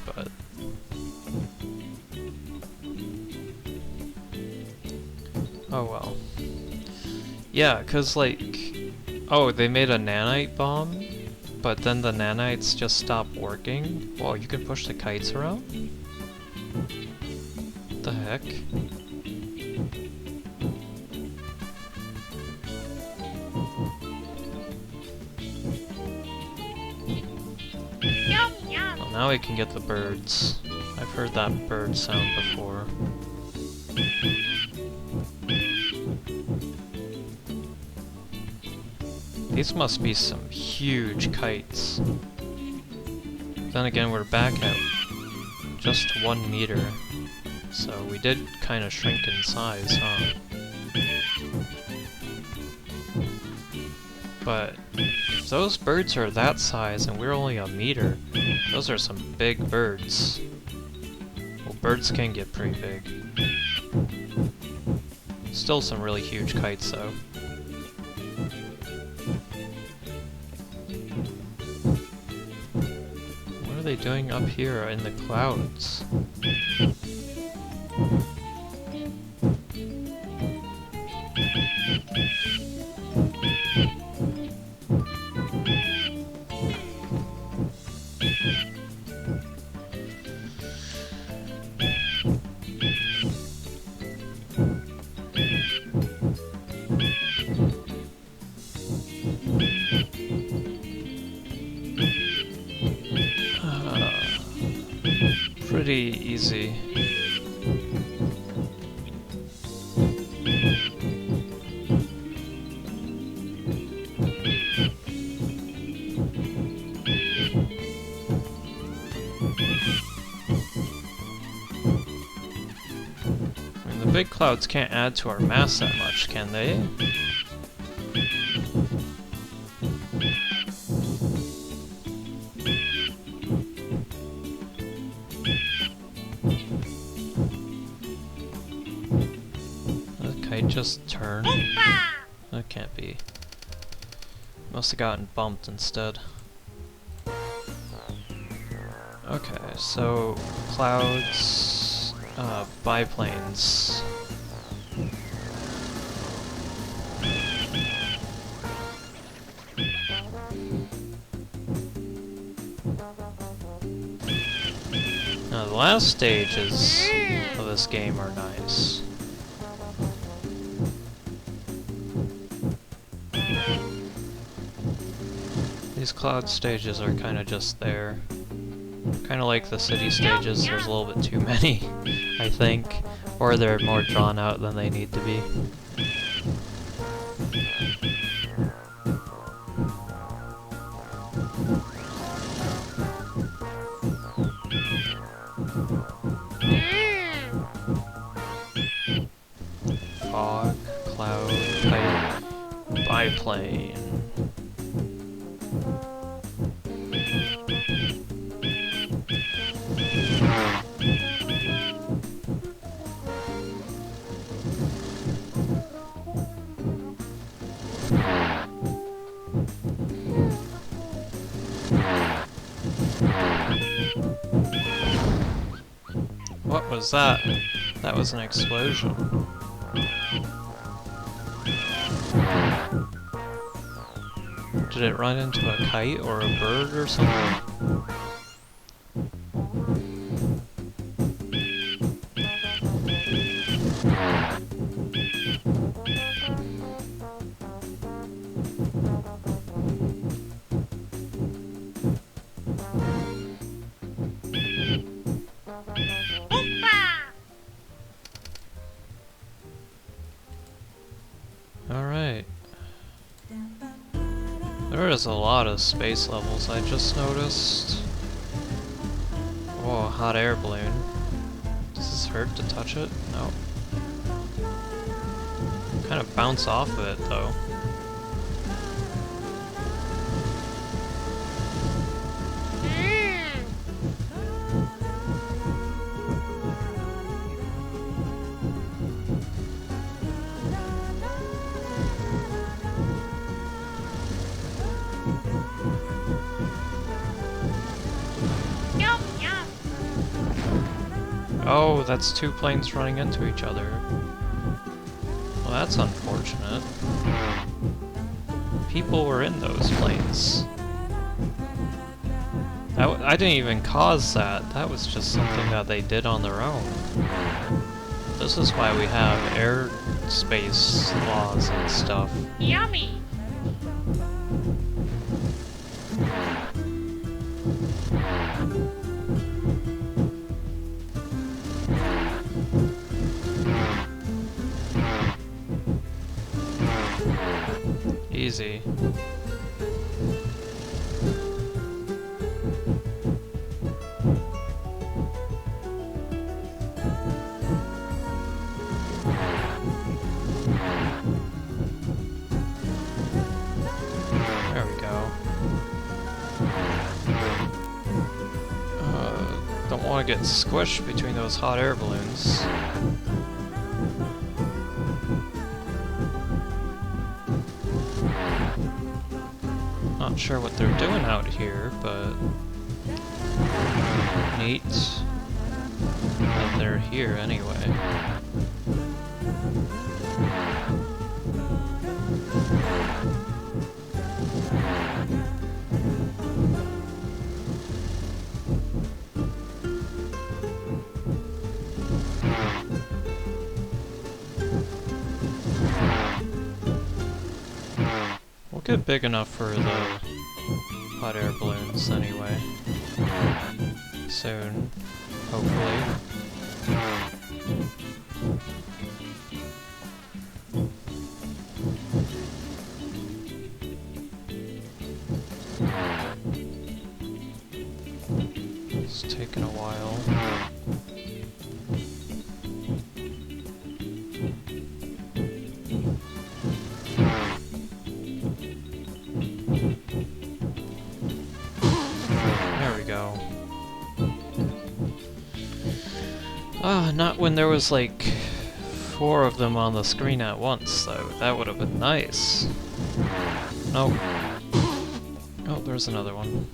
but... oh well. Yeah, cause like... oh, they made a nanite bomb, but then the nanites just stopped working? Well, you can push the kites around? What the heck? Yum yum! Well, now we can get the birds. I've heard that bird sound before. These must be some huge kites. Then again, we're back at just 1 meter. So we did kind of shrink in size, huh? But if those birds are that size and we're only 1 meter, those are some big birds. Well, birds can get pretty big. Still some really huge kites, though. What are they doing up here in the clouds? pretty easy. I mean, the big clouds can't add to our mass that much, can they? Just turn? That can't be. Must have gotten bumped instead. Okay, so clouds, biplanes. Now the last stages of this game are nice. These cloud stages are kind of just there. Kind of like the city stages, there's a little bit too many, I think. Or they're more drawn out than they need to be. Fog, cloud, kite, biplane. What was that? That was an explosion. Did it run into a kite or a bird or something? Alright. There is a lot of space levels, I just noticed. Whoa, hot air balloon. Does this hurt to touch it? No. Kind of bounce off of it, though. Oh, that's two planes running into each other. Well, that's unfortunate. People were in those planes. I didn't even cause that. That was just something that they did on their own. This is why we have airspace laws and stuff. Yummy! Easy. There we go. Don't want to get squished between those hot air balloons. Not sure what they're doing out here, but neat that they're here anyway. We'll get big enough for the hot air balloons anyway. Soon. hopefully. It's taking a while. There we go. Ah, not when there was like 4 of them on the screen at once, though. That would have been nice. Nope. Oh, there's another one.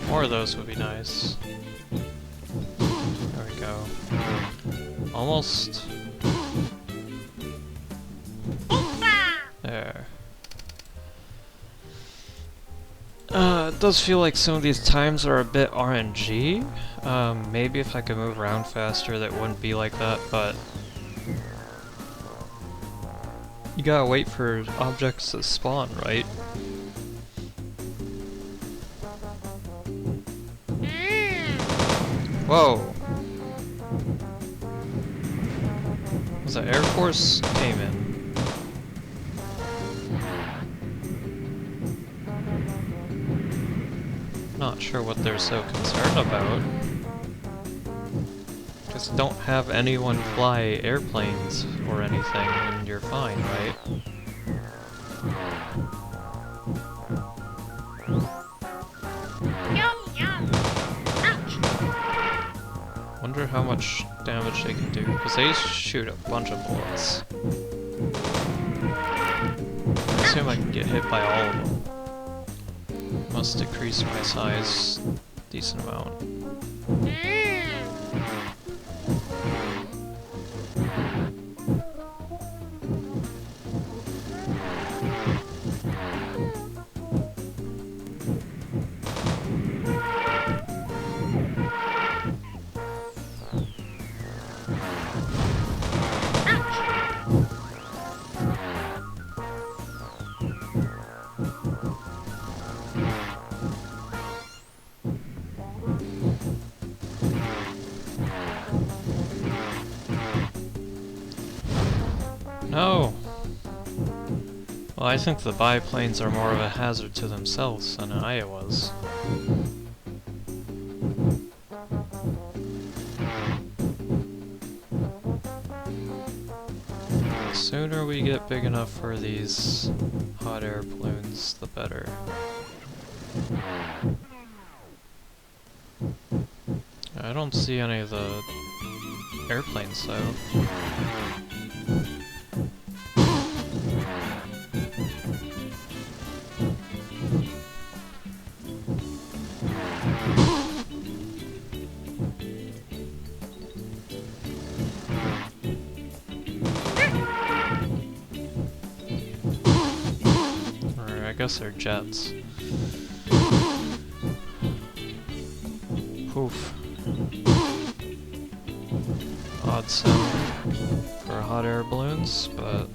More of those would be nice. There we go. Almost. There. It does feel like some of these times are a bit RNG. Maybe if I could move around faster that wouldn't be like that, but you gotta wait for objects to spawn, right? Whoa! Was that Air Force came in? Not sure what they're so concerned about. Just don't have anyone fly airplanes or anything and you're fine, right? Yum, yum. Ouch. Wonder how much damage they can do, because they shoot a bunch of bullets. I assume I can get hit by all of them. Must decrease my size a decent amount. No! Well, I think the biplanes are more of a hazard to themselves than Aya was. The sooner we get big enough for these hot air balloons, the better. I don't see any of the airplanes though. I guess they're jets. Poof. Odd sound for hot air balloons, but...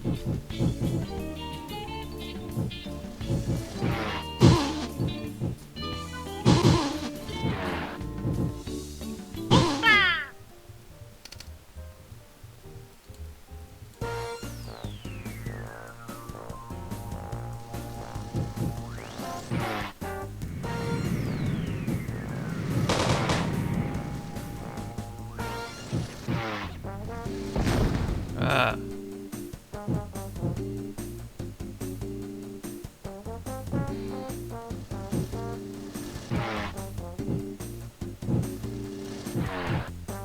Ah.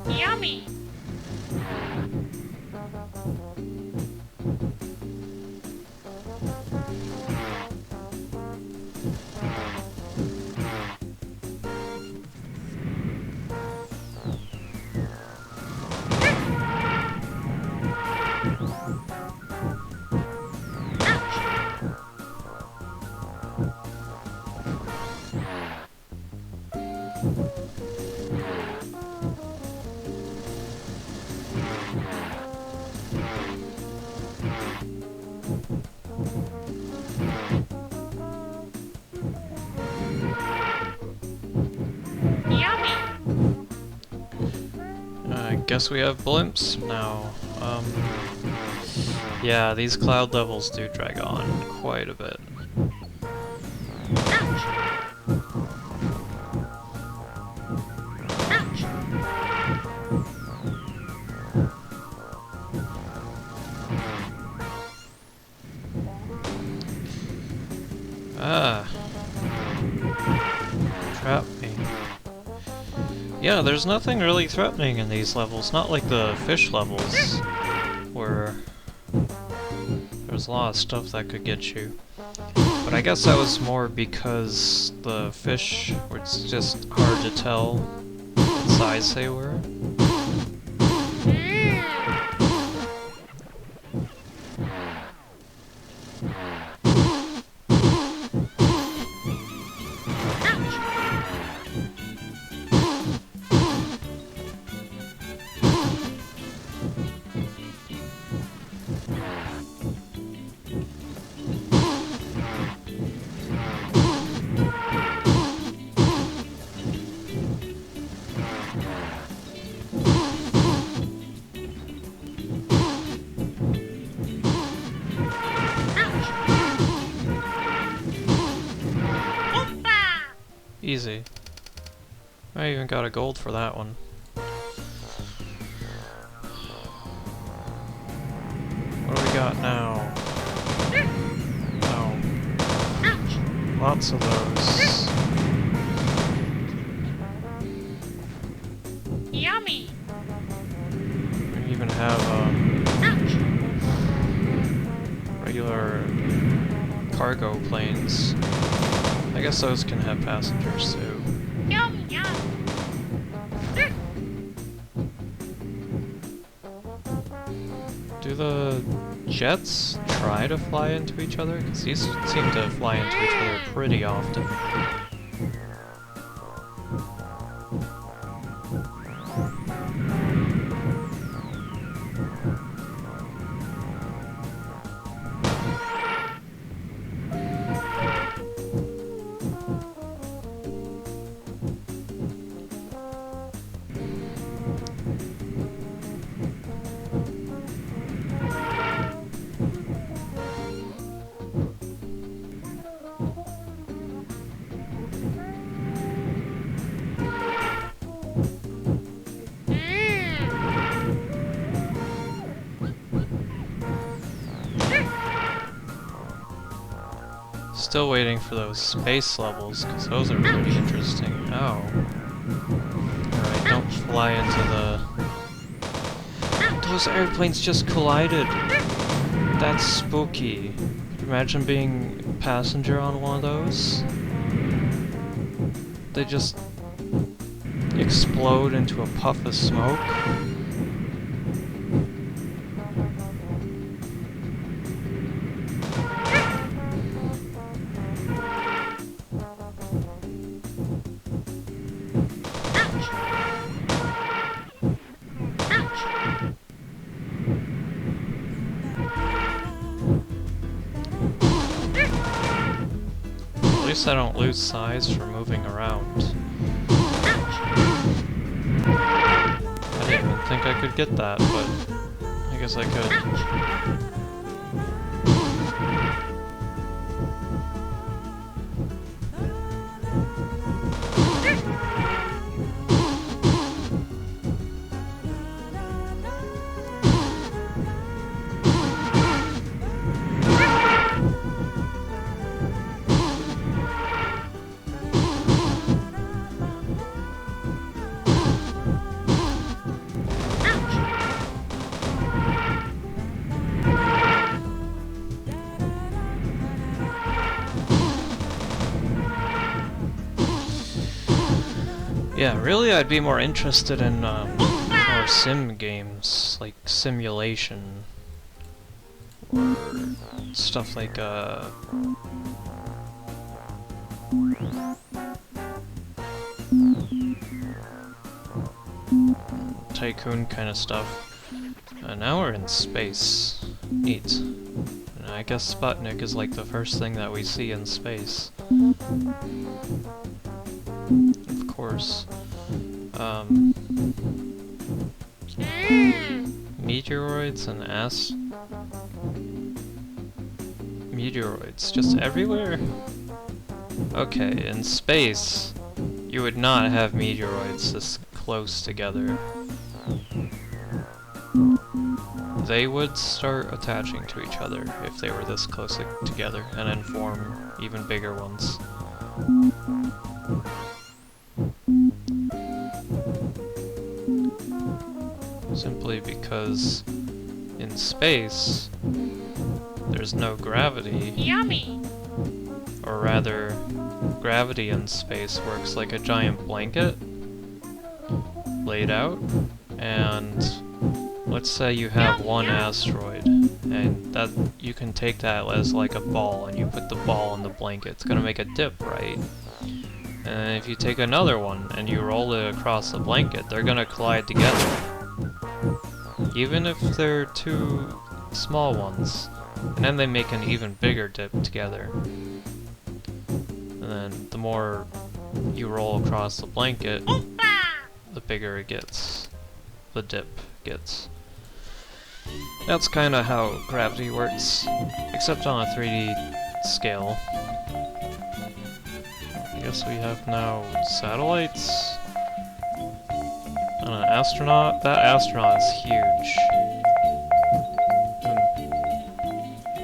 Yummy. guess we have blimps now. Yeah, these cloud levels do drag on quite a bit. Ouch! Ouch! Ah. Trap me. Yeah, there's nothing really threatening in these levels, not like the fish levels, where there's a lot of stuff that could get you. But I guess that was more because the fish were just hard to tell what size they were. Easy. I even got a gold for that one. What do we got now? Oh. Lots of those. Yummy! We even have regular cargo planes. I guess those can have passengers too. Yum yum! Do the jets try to fly into each other? Because these seem to fly into each other pretty often. Still waiting for those space levels, because those are pretty interesting. Oh. Alright, don't fly into the... Those airplanes just collided! That's spooky. Could you imagine being a passenger on one of those? They just explode into a puff of smoke. At least I don't lose size for moving around. I didn't even think I could get that, but I guess I could. Yeah, really I'd be more interested in more sim games, like simulation, or stuff like tycoon kind of stuff. Now we're in space. Neat. And I guess Sputnik is like the first thing that we see in space. Of course. Meteoroids and meteoroids just everywhere? Okay, in space, you would not have meteoroids this close together. They would start attaching to each other if they were this close together, and then form even bigger ones. Simply because in space, there's no gravity. Yummy. Or rather, gravity in space works like a giant blanket laid out, and let's say you have one asteroid, and that you can take that as like a ball, and you put the ball in the blanket. It's gonna make a dip, right? And if you take another one and you roll it across the blanket, they're gonna collide together. Even if they're two small ones. And then they make an even bigger dip together. And then the more you roll across the blanket, the bigger it gets. The dip gets. That's kinda how gravity works, except on a 3D scale. I guess we have now satellites. And an astronaut. That astronaut is huge.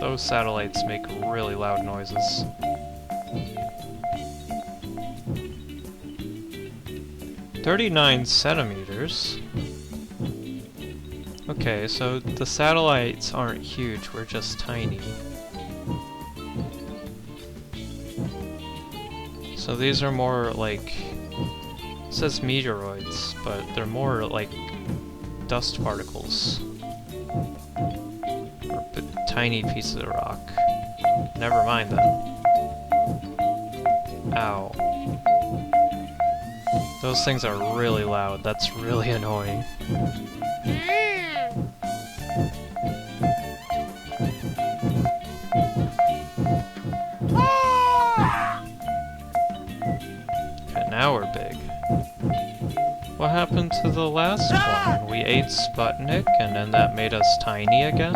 Those satellites make really loud noises. "39 centimeters? Okay, so the satellites aren't huge, we're just tiny. So these are more like... it says meteoroids, but they're more like dust particles. Or tiny pieces of rock. Never mind that. Ow. Those things are really loud, that's really annoying. Okay, now we're big. What happened to the last one? We ate Sputnik and then that made us tiny again?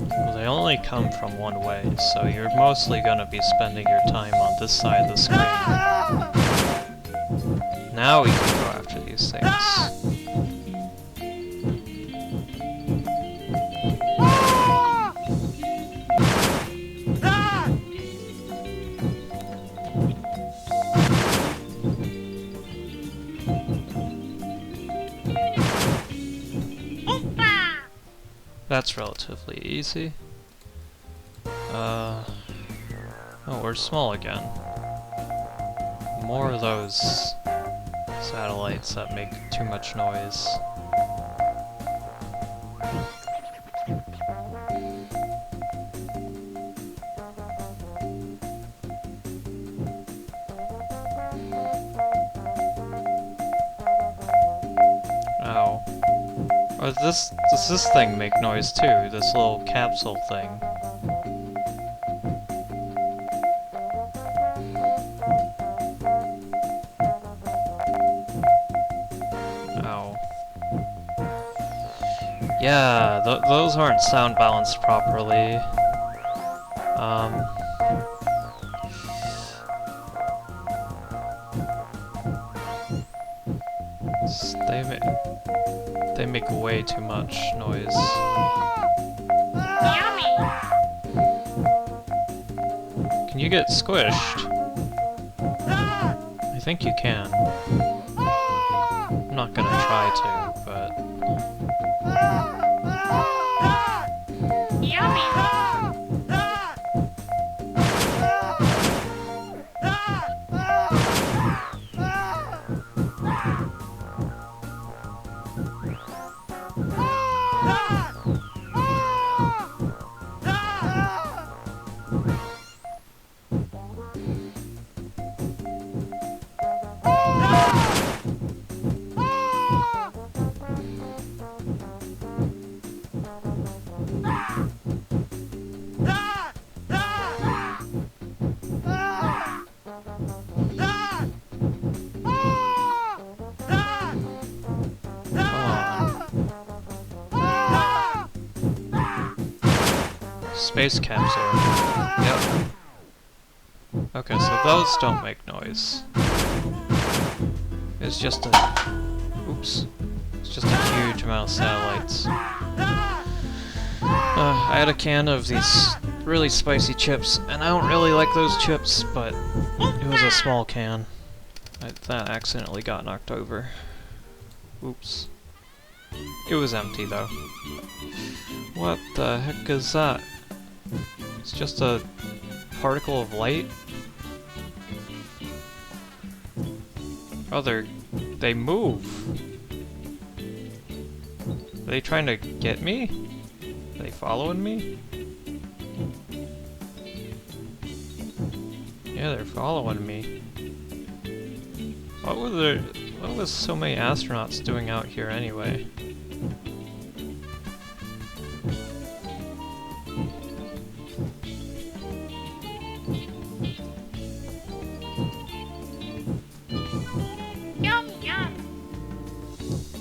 Well, they only come from one way, so you're mostly gonna be spending your time on this side of the screen. Now we can go after these things. That's relatively easy. Oh, we're small again. More of those satellites that make too much noise. Ow. Or does this thing make noise too? This little capsule thing. Ow. Yeah, those aren't sound balanced properly. They make way too much noise. Yummy. Can you get squished? I think you can. I'm not gonna try to, but... Yummy. Space capsule. Yep. Okay, so those don't make noise. It's just a... Oops. It's just a huge amount of satellites. I had a can of these really spicy chips, and I don't really like those chips, but it was a small can. That accidentally got knocked over. Oops. It was empty, though. What the heck is that? It's just a particle of light? Oh, they move! Are they trying to get me? Are they following me? Yeah, they're following me. What was so many astronauts doing out here anyway? Yum yum.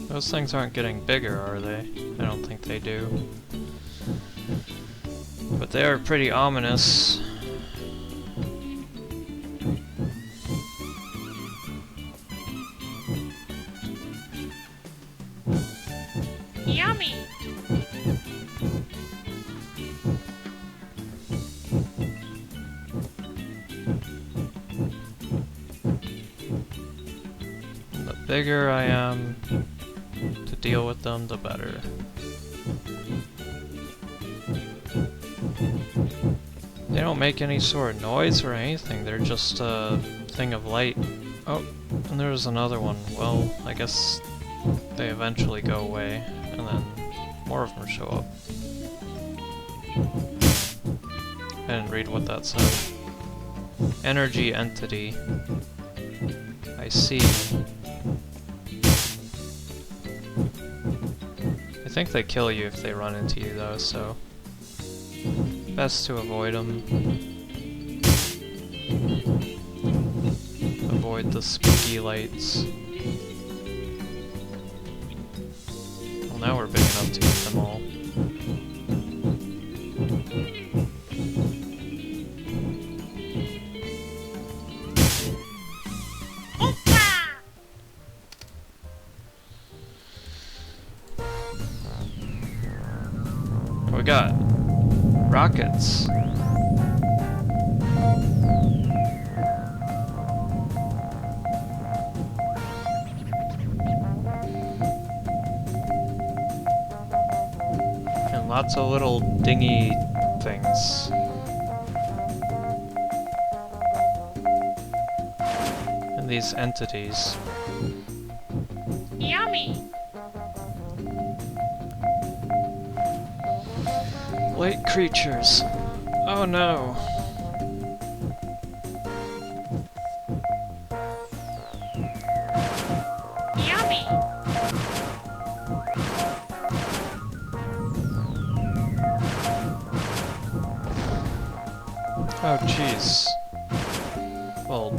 Those things aren't getting bigger, are they? I don't think they do. But they are pretty ominous. Yummy. The bigger I am to deal with them, the better. They don't make any sort of noise or anything, they're just a thing of light. Oh, and there's another one. Well, I guess they eventually go away, and then more of them show up. I didn't read what that said. Energy entity. I see. I think they kill you if they run into you though, so best to avoid them. Avoid the spooky lights. Well, now we're big enough to get them all. We got rockets. And lots of little dingy things. And these entities. Yummy. Light creatures. Oh no. Yummy. Oh jeez. Well,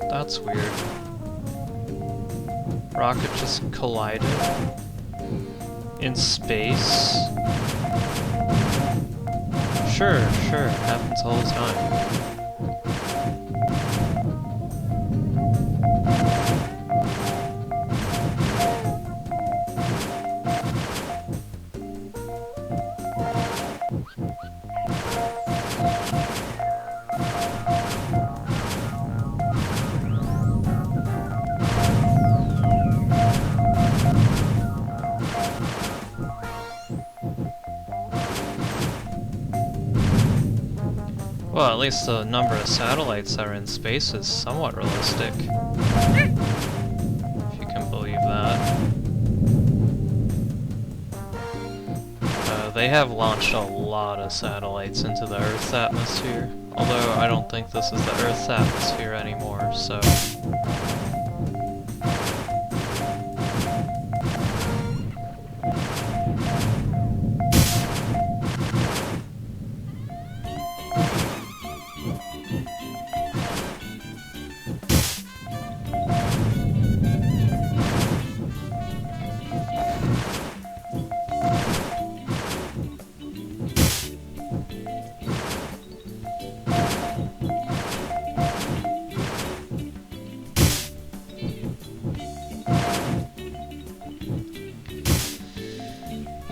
that's weird. Rocket just collided in space. Sure, it happens all the time. Well, at least the number of satellites that are in space is somewhat realistic. If you can believe that. They have launched a lot of satellites into the Earth's atmosphere. Although I don't think this is the Earth's atmosphere anymore, so...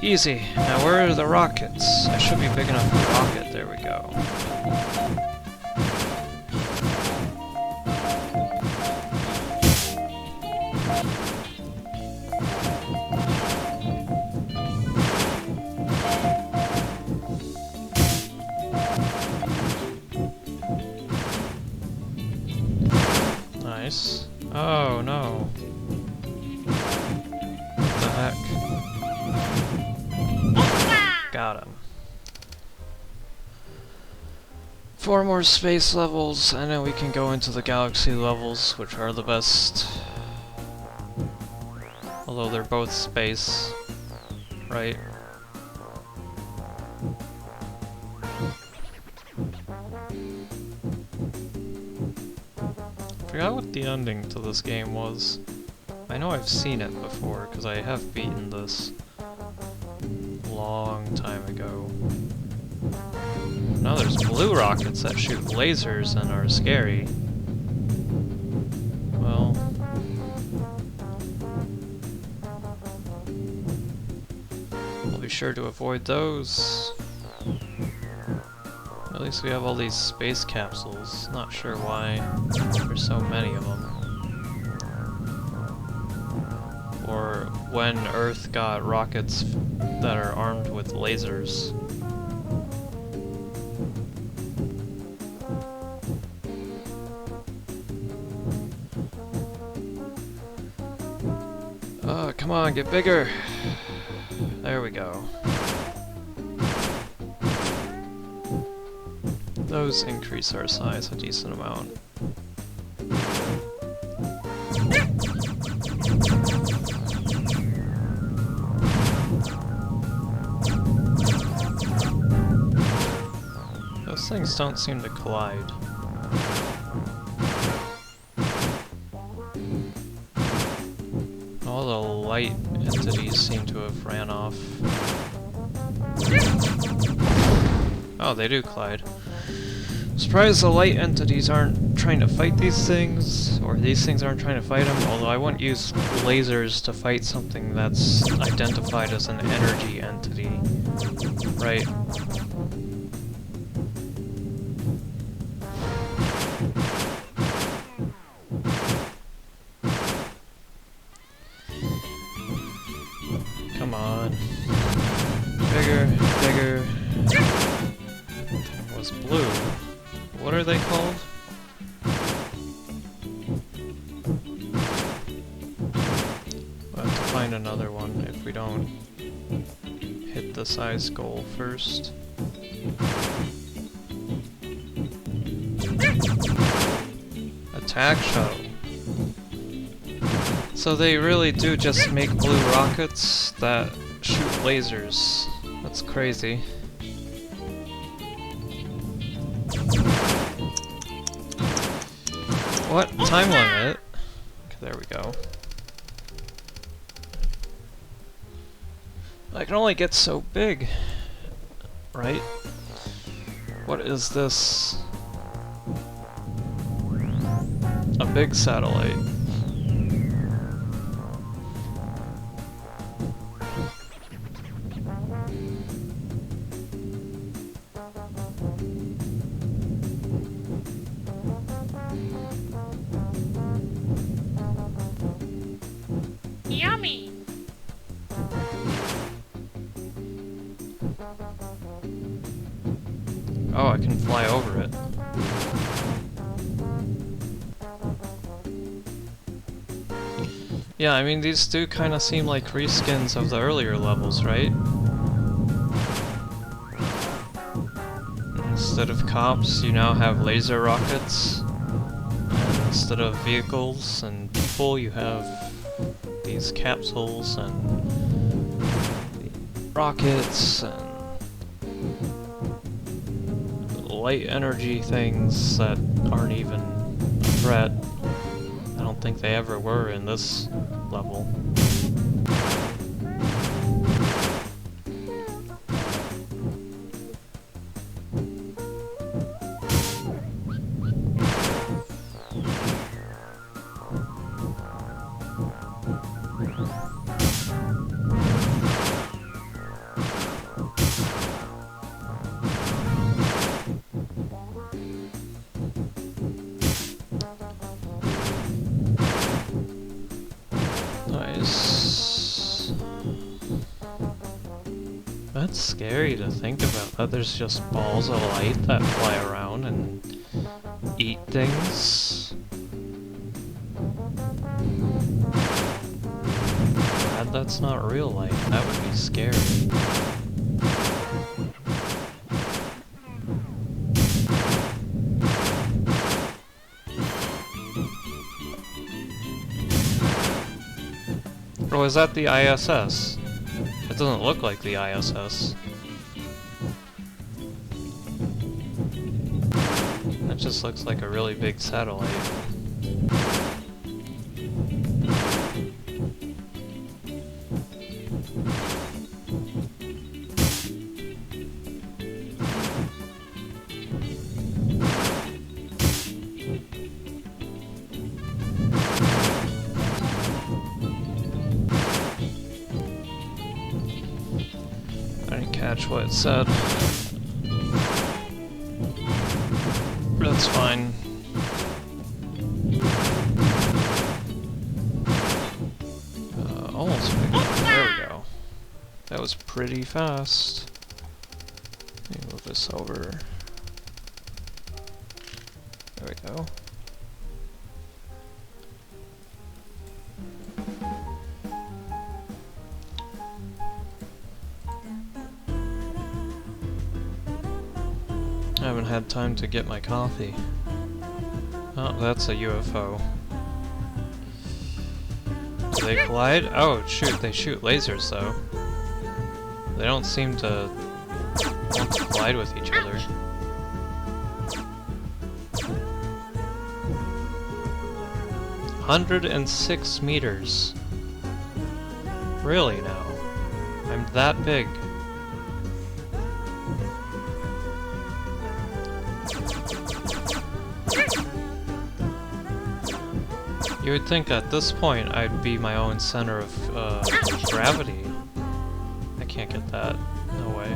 Easy. Now where are the rockets? I should be big enough for a rocket. There we go. Nice. Oh no. What the heck? Got him. 4 more space levels, and then we can go into the galaxy levels, which are the best. Although they're both space, right? I forgot what the ending to this game was. I know I've seen it before, because I have beaten this long time ago. Now there's blue rockets that shoot lasers and are scary. Well... I'll be sure to avoid those. At least we have all these space capsules. Not sure why there's so many of them. Or when Earth got rockets that are armed with lasers. Oh, come on, get bigger! There we go. Those increase our size a decent amount. Those things don't seem to collide. All the light entities seem to have ran off. Oh, they do collide. Surprised the light entities aren't trying to fight these things, or these things aren't trying to fight them, although I wouldn't use lasers to fight something that's identified as an energy entity, right? Come on. Bigger, bigger. It was blue. What are they called? We'll have to find another one if we don't hit the size goal first. Attack shuttle. So they really do just make blue rockets that shoot lasers. That's crazy. What? Time limit? Okay, there we go. I can only get so big, right? What is this? A big satellite. Yummy. Oh, I can fly over it. Yeah, I mean, these do kind of seem like reskins of the earlier levels, right? Instead of cops, you now have laser rockets. And instead of vehicles and people, you have these capsules and rockets and light energy things that aren't even a threat. I don't think they ever were in this level. That's scary to think about, that there's just balls of light that fly around and eat things. Glad that's not real light, that would be scary. Or was that the ISS? It doesn't look like the ISS. That just looks like a really big satellite. I didn't catch what it said. That's fine. Almost picked up. There we go. That was pretty fast. Let me move this over. There we go. I haven't had time to get my coffee. Oh, that's a UFO. Do they collide? Oh, shoot, they shoot lasers, though. They don't seem to want to collide with each other. "106 meters. Really now? I'm that big. You would think at this point I'd be my own center of gravity. I can't get that. No way.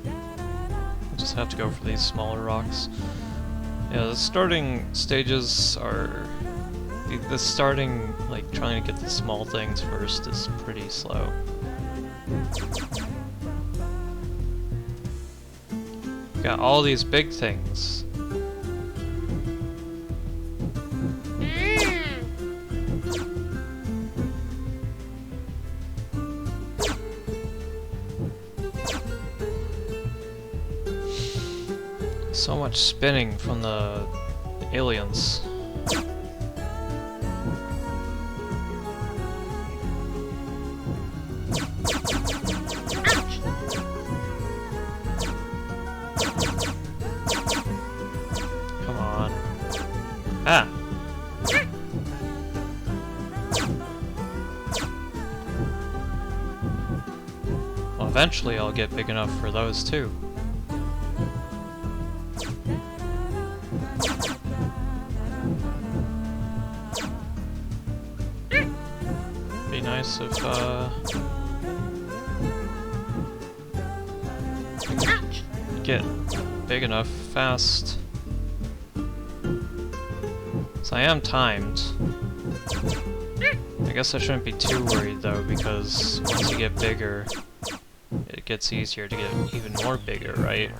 I just have to go for these smaller rocks. Yeah, the starting stages are... The starting, like, trying to get the small things first is pretty slow. Got all these big things. So much spinning from the aliens. Come on. Ah! Well, eventually I'll get big enough for those too. Be nice if get big enough fast. So I am timed. I guess I shouldn't be too worried though, because once you get bigger, it gets easier to get even more bigger, right?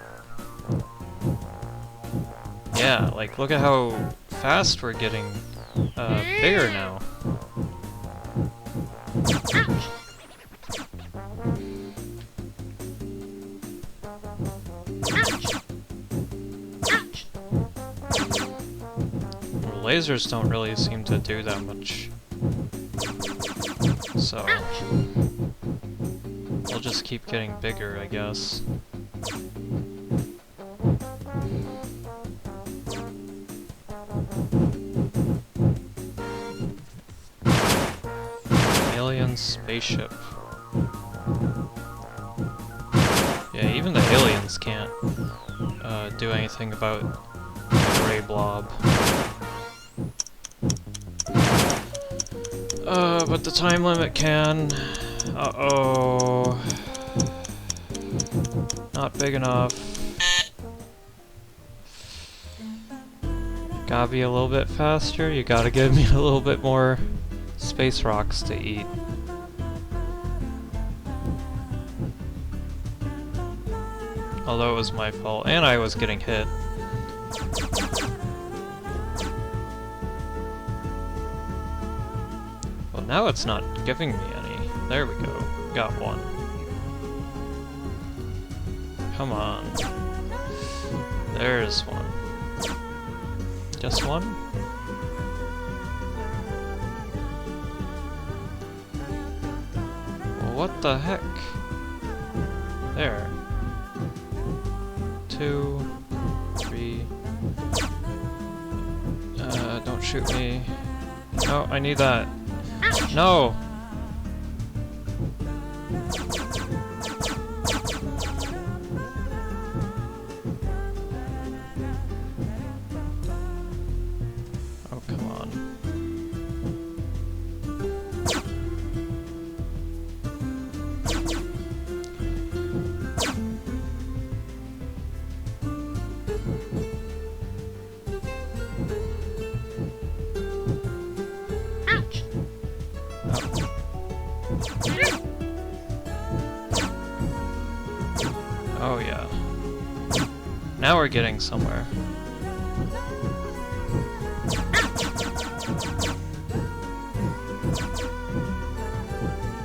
Yeah, like look at how fast we're getting bigger now. Lasers don't really seem to do that much. So we'll just keep getting bigger, I guess. Alien spaceship. Yeah, even the aliens can't do anything about the gray blob. But the time limit can. Uh-oh. Not big enough. Gotta be a little bit faster. You gotta give me a little bit more space rocks to eat. Although it was my fault, and I was getting hit. Well, now it's not giving me any. There we go. Got one. Come on. There's one. Just one? Well, what the heck? There. 2, 3. Don't shoot me. No, I need that. No! Oh, come on. Ouch! Oh yeah. Now we're getting somewhere.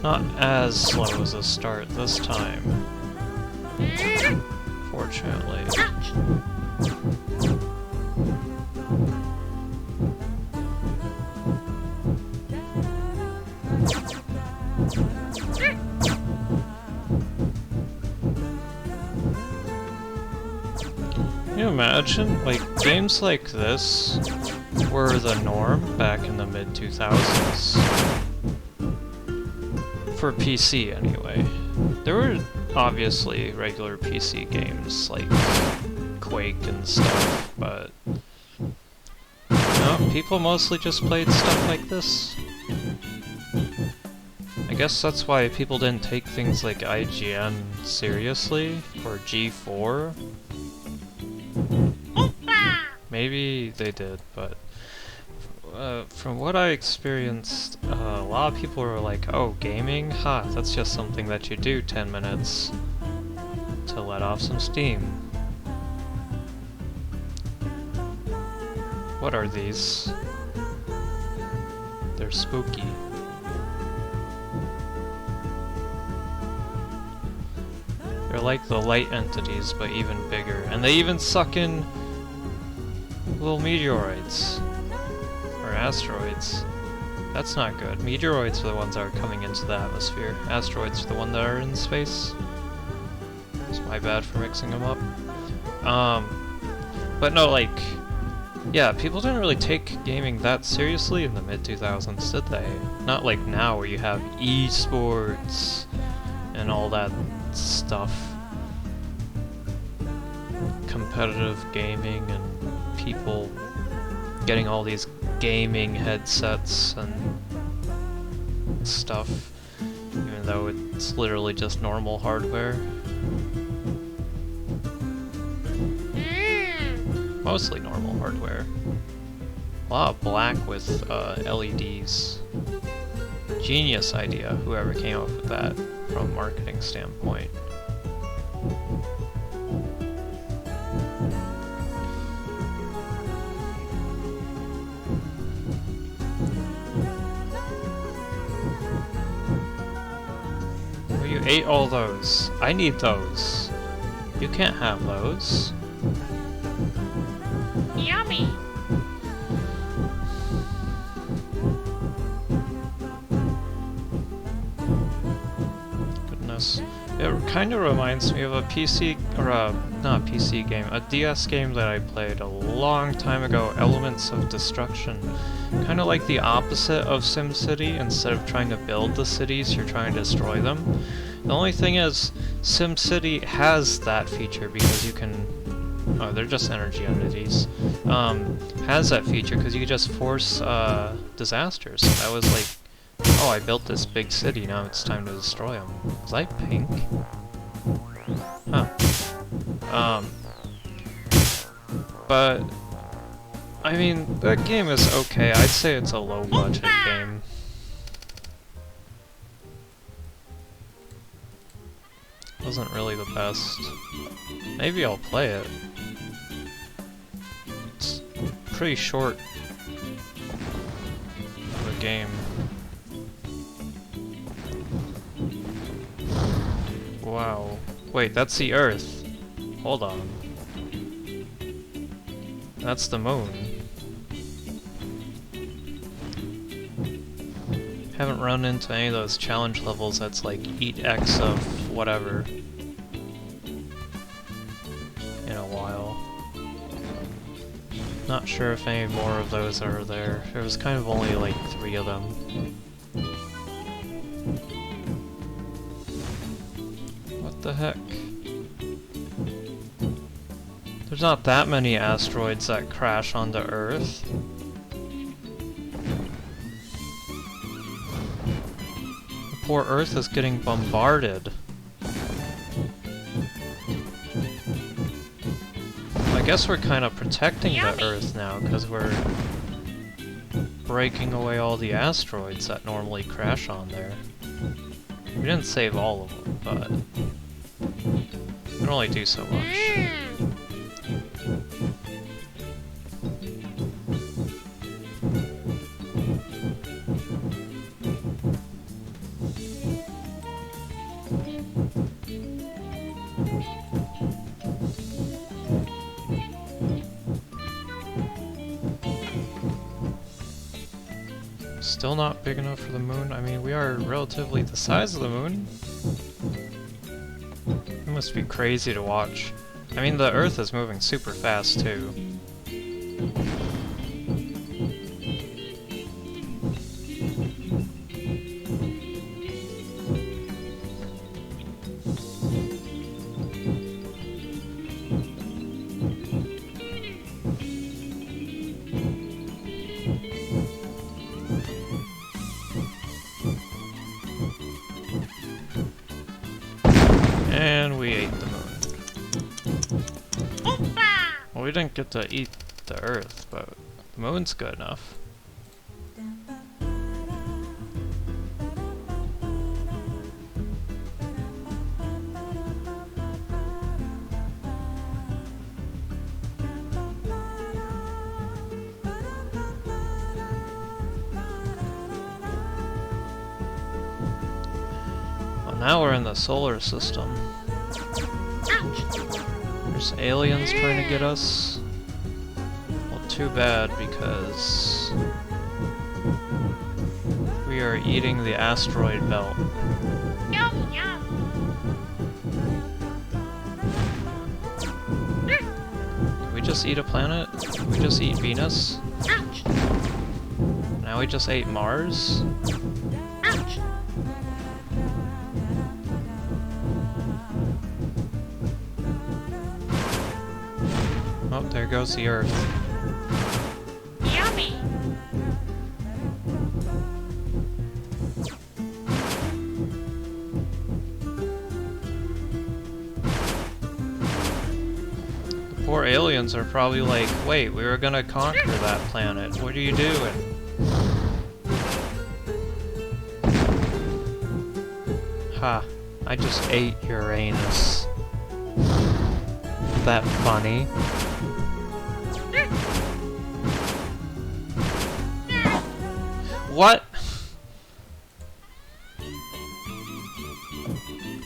Not as slow as the start this time, fortunately. Ouch! Can you imagine, like, games like this were the norm back in the mid-2000s? For PC, anyway. There were obviously regular PC games, like Quake and stuff, but no, people mostly just played stuff like this. I guess that's why people didn't take things like IGN seriously, or G4. Maybe they did, but from what I experienced, a lot of people were like, oh, gaming? Ha, that's just something that you do 10 minutes to let off some steam. What are these? They're spooky. They're like the light entities, but even bigger. And they even suck in little meteoroids. Or asteroids. That's not good. Meteoroids are the ones that are coming into the atmosphere. Asteroids are the ones that are in space. It's my bad for mixing them up. But no, like, yeah, people didn't really take gaming that seriously in the mid-2000s, did they? Not like now, where you have esports and all that stuff. Competitive gaming and people getting all these gaming headsets and stuff, even though it's literally just normal hardware. Mostly normal hardware. A lot of black with LEDs. Genius idea, whoever came up with that from a marketing standpoint. Well, you ate all those. I need those. You can't have those. Yummy! Goodness. It kind of reminds me of a PC, or not a PC game, a DS game that I played a long time ago, Elements of Destruction. Kind of like the opposite of SimCity. Instead of trying to build the cities, you're trying to destroy them. The only thing is, SimCity has that feature because you can... Oh, they're just energy entities. Has that feature because you can just force disasters. I was like, oh, I built this big city, now it's time to destroy them. Was I pink? Huh. But I mean, that game is okay. I'd say it's a low-budget game. wasn't really the best. Maybe I'll play it. It's pretty short of a game. Wow. Wait, that's the Earth. Hold on. That's the moon. Haven't run into any of those challenge levels that's like eat X of whatever in a while. Not sure if any more of those are there. There was kind of only like 3 of them. What the heck? There's not that many asteroids that crash onto Earth. Poor Earth is getting bombarded. I guess we're kind of protecting the Earth now, because we're breaking away all the asteroids that normally crash on there. We didn't save all of them, but we can only do so much. Still not big enough for the moon. I mean, we are relatively the size of the moon. It must be crazy to watch. I mean, the Earth is moving super fast, too. And we ate the moon. Well, we didn't get to eat the Earth, but the moon's good enough. Well, now we're in the solar system. There's aliens trying to get us. Well, too bad, because we are eating the asteroid belt. Did we just eat a planet? Did we just eat Venus? Now we just ate Mars? Oh, there goes the Earth. Yummy! The poor aliens are probably like, wait, we were gonna conquer that planet. What are you doing? Ha, I just ate Uranus. That funny? What?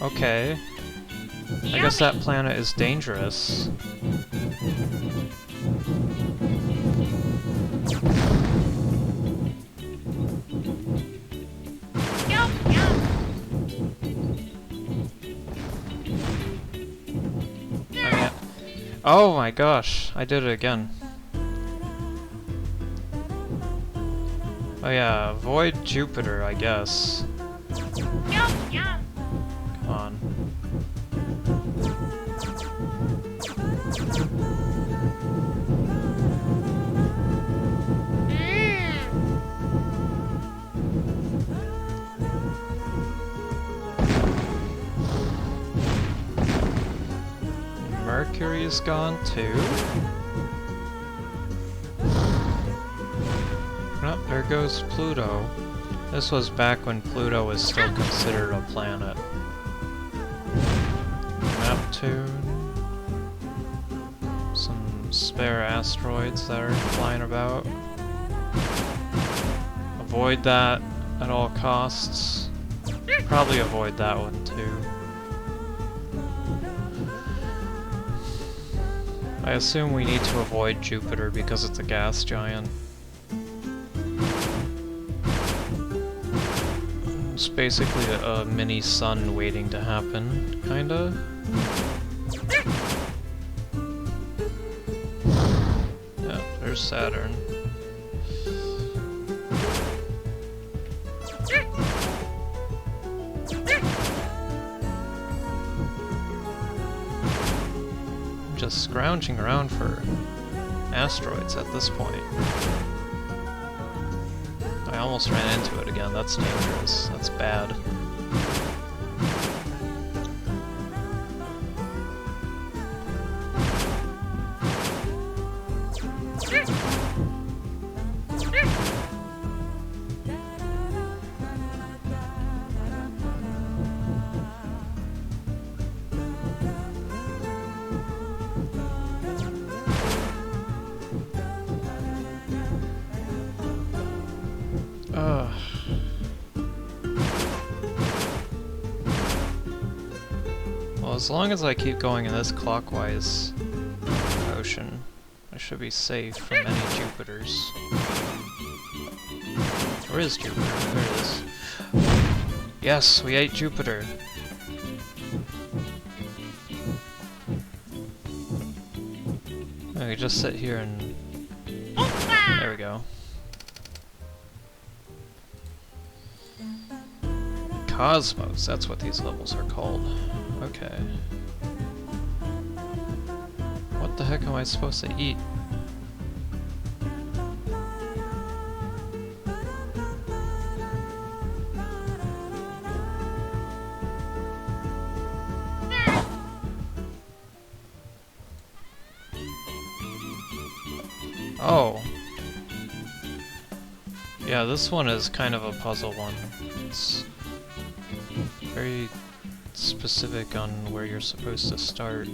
Okay. I guess that planet is dangerous. Oh my gosh, I did it again. Oh yeah, avoid Jupiter, I guess. Come on. Mercury is gone too. Oh, there goes Pluto. This was back when Pluto was still considered a planet. Neptune. Some spare asteroids that are flying about. Avoid that at all costs. Probably avoid that one too. I assume we need to avoid Jupiter because it's a gas giant. It's basically a mini sun waiting to happen, kinda. Yeah, there's Saturn. Just scrounging around for asteroids at this point. I almost ran into it again. That's dangerous. That's bad. Well, as long as I keep going in this clockwise motion, I should be safe from any Jupiters. Where is Jupiter? There it is. Yes, we ate Jupiter! I could just sit here and... There we go. Cosmos, that's what these levels are called. Okay. What the heck am I supposed to eat? Oh. Yeah, this one is kind of a puzzle one. It's very specific on where you're supposed to start.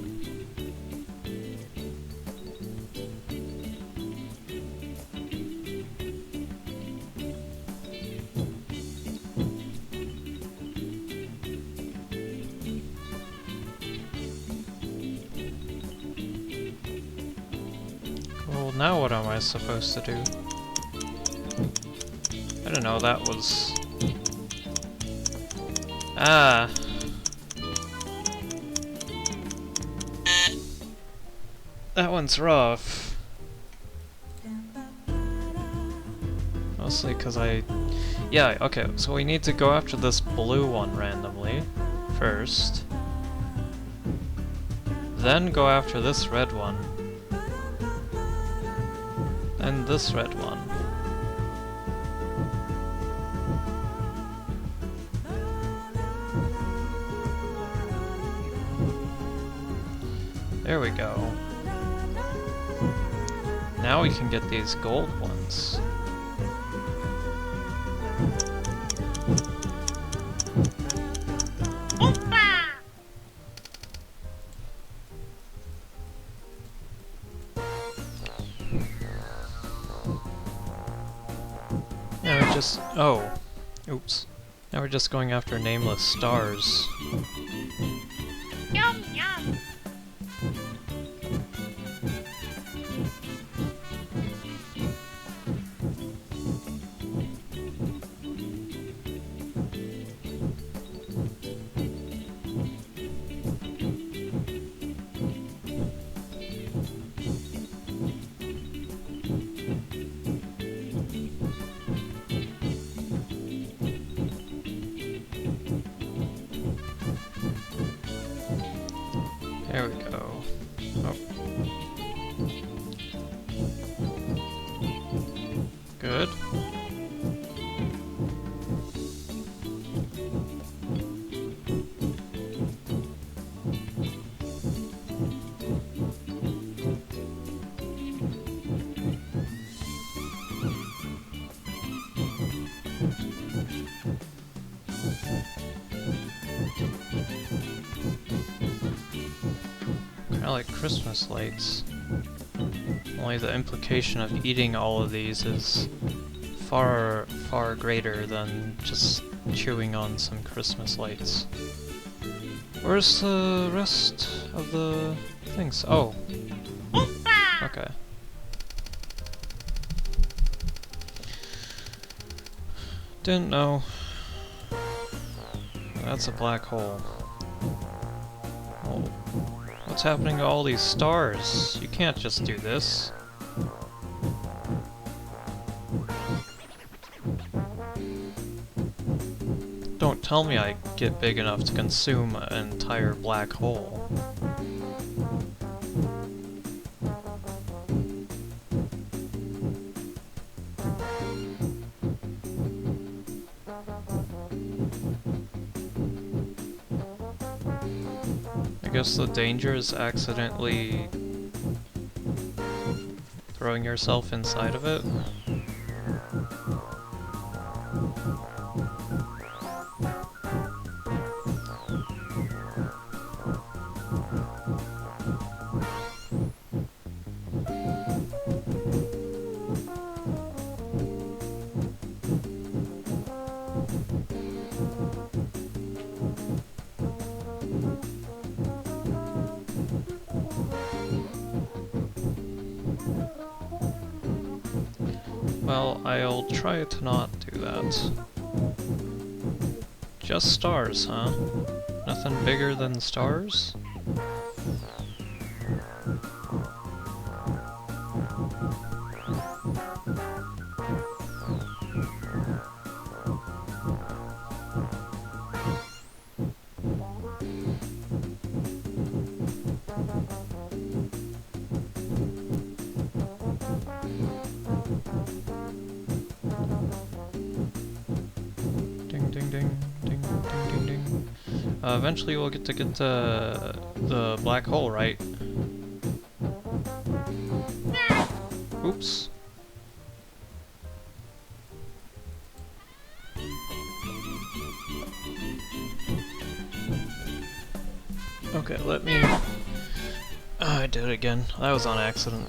Well, now what am I supposed to do? I don't know, that was... Ah! That one's rough. Mostly because Yeah, okay, so we need to go after this blue one randomly first. Then go after this red one. And this red one. There we go. Now we can get these gold ones. Now we're just... Oh. Oops. Now we're just going after nameless stars. Yum yum. like Christmas lights. Only the implication of eating all of these is far, far greater than just chewing on some Christmas lights. Where's the rest of the things? Oh. Okay. Didn't know. That's a black hole. Oh. What's happening to all these stars? You can't just do this. Don't tell me I get big enough to consume an entire black hole. I guess the danger is accidentally throwing yourself inside of it. Well, I'll try to not do that. Just stars, huh? Nothing bigger than stars? Eventually we'll get the black hole, right? Oops. Okay, let me... I did it again. That was on accident.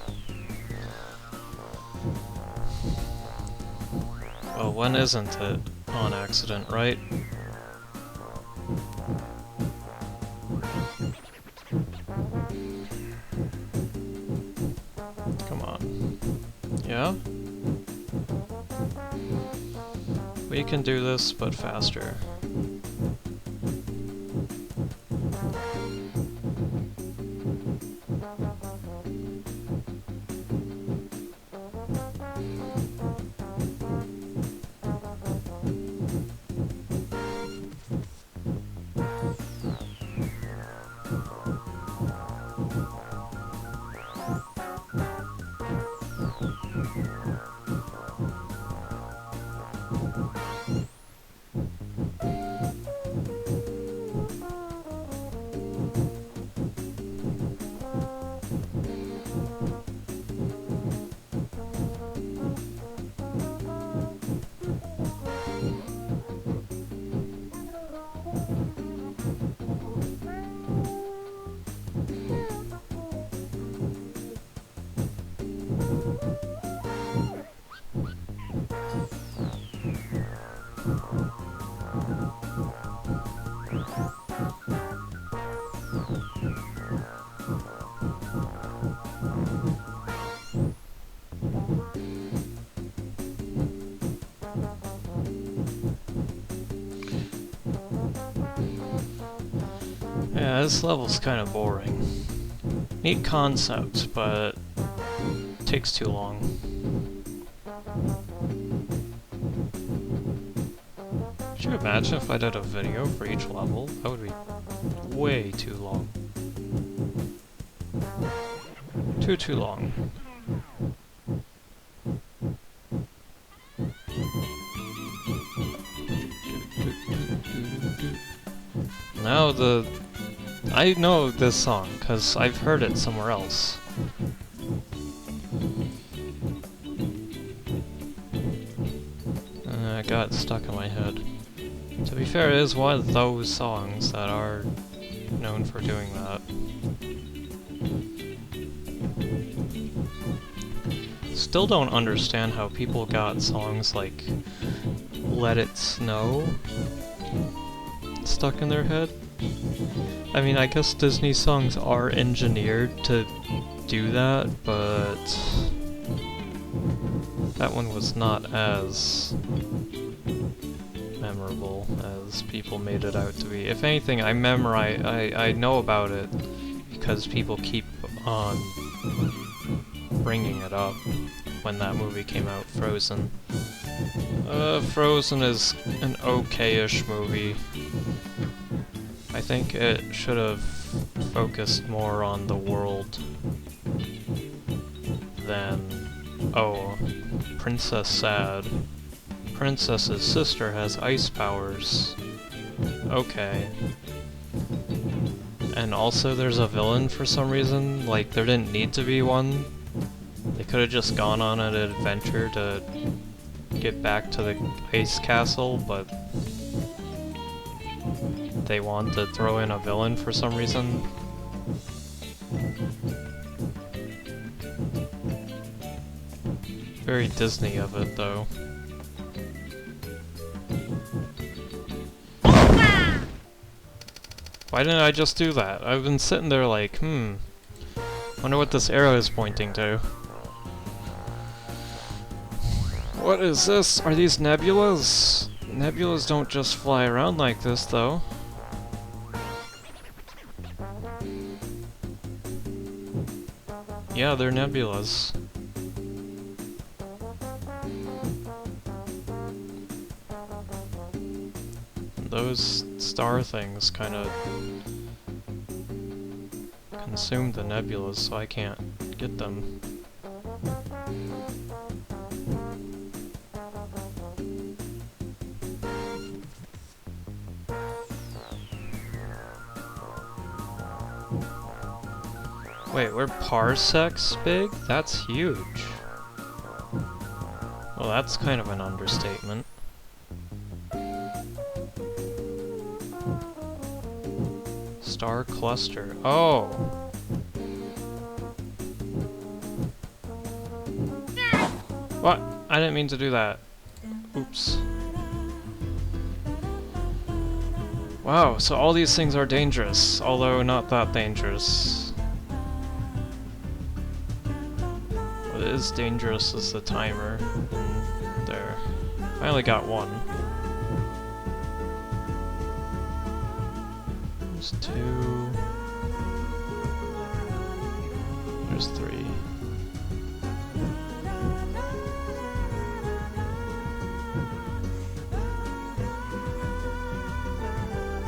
Well, when isn't it on accident, right? Come on. Yeah? We can do this, but faster. Yeah, this level's kind of boring. Neat concept, but takes too long. Could you imagine if I did a video for each level? That would be way too long. Too long. Now I know this song, because I've heard it somewhere else. I got it stuck in my head. To be fair, it is one of those songs that are known for doing that. still don't understand how people got songs like Let It Snow stuck in their head. I mean, I guess Disney songs are engineered to do that, but that one was not as memorable as people made it out to be. If anything, I know about it because people keep on bringing it up when that movie came out, Frozen. Frozen is an okay-ish movie. I think it should have focused more on the world than, oh, Princess Sad. Princess's sister has ice powers. Okay. And also there's a villain for some reason, like there didn't need to be one. They could have just gone on an adventure to get back to the ice castle, but they want to throw in a villain for some reason. Very Disney of it, though. Why didn't I just do that? I've been sitting there like, wonder what this arrow is pointing to. What is this? Are these nebulas? Nebulas don't just fly around like this, though. Yeah, they're nebulas. Those star things kind of consume the nebulas, so I can't get them. Wait, we're parsecs big? That's huge. Well, that's kind of an understatement. Star cluster. Oh! What? I didn't mean to do that. Oops. Wow, so all these things are dangerous, although not that dangerous. What is dangerous is the timer. And there. Finally got one. There's two. There's three.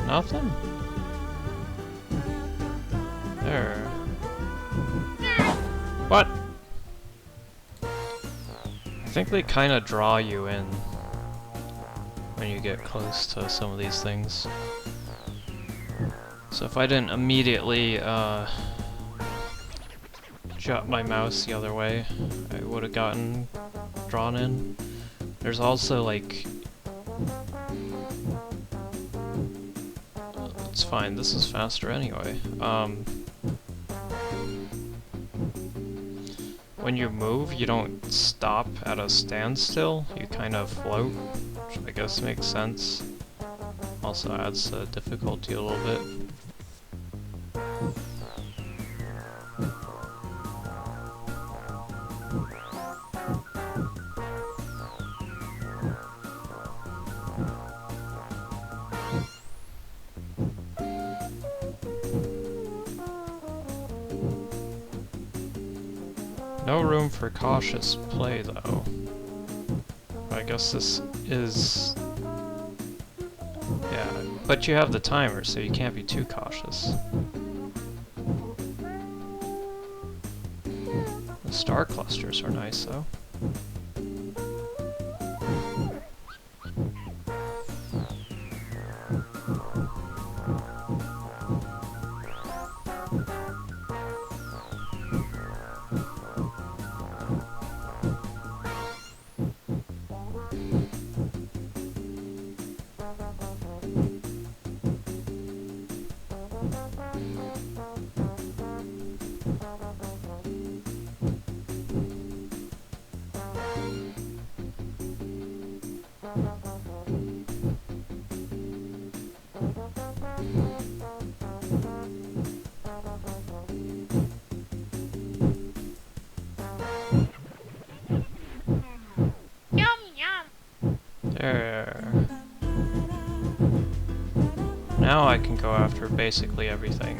Nothing? There. What? I think they kind of draw you in when you get close to some of these things. So if I didn't immediately jut my mouse the other way, I would have gotten drawn in. There's also like... It's fine, this is faster anyway. When you move, you don't stop at a standstill, you kind of float, which I guess makes sense. Also adds the difficulty a little bit. No room for cautious play, though. I guess this is... Yeah, but you have the timer, so you can't be too cautious. The star clusters are nice, though. Yum yum. There. Now I can go after basically everything.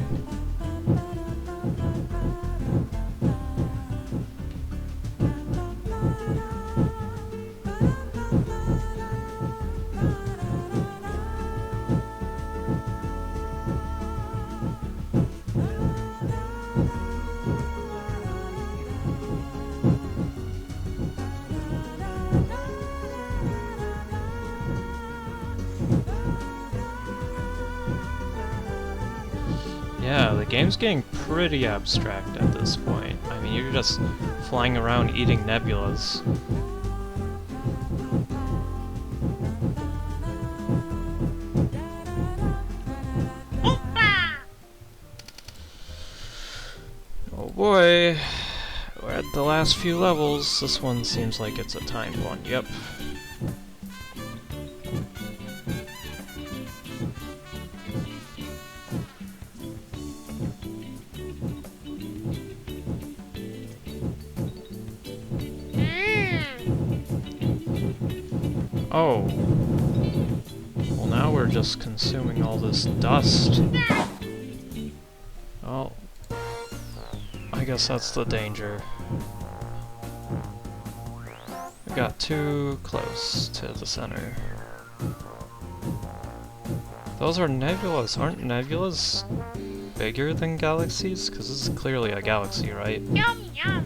Yeah, the game's getting pretty abstract at this point. I mean, you're just flying around eating nebulas. Opa! Oh boy, we're at the last few levels. This one seems like it's a timed one, yep. Oh. Well, now we're just consuming all this dust. Oh. I guess that's the danger. We got too close to the center. Those are nebulas. Aren't nebulas bigger than galaxies? Because this is clearly a galaxy, right? Yum yum.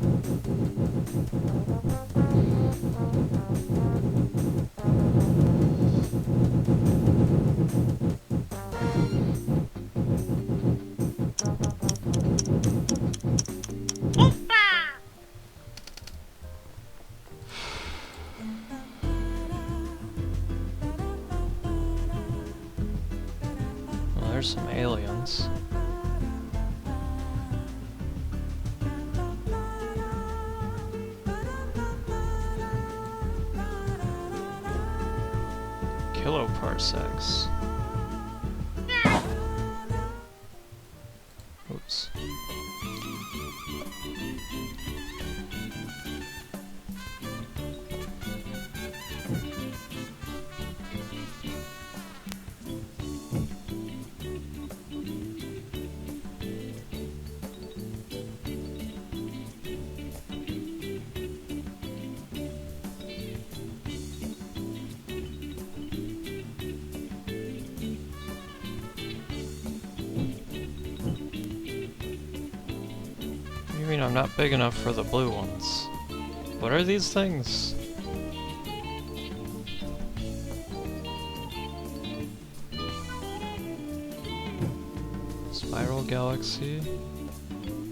Opa! Well, there's some aliens. Kiloparsecs. Oops. You mean I'm not big enough for the blue ones? What are these things? Spiral galaxy?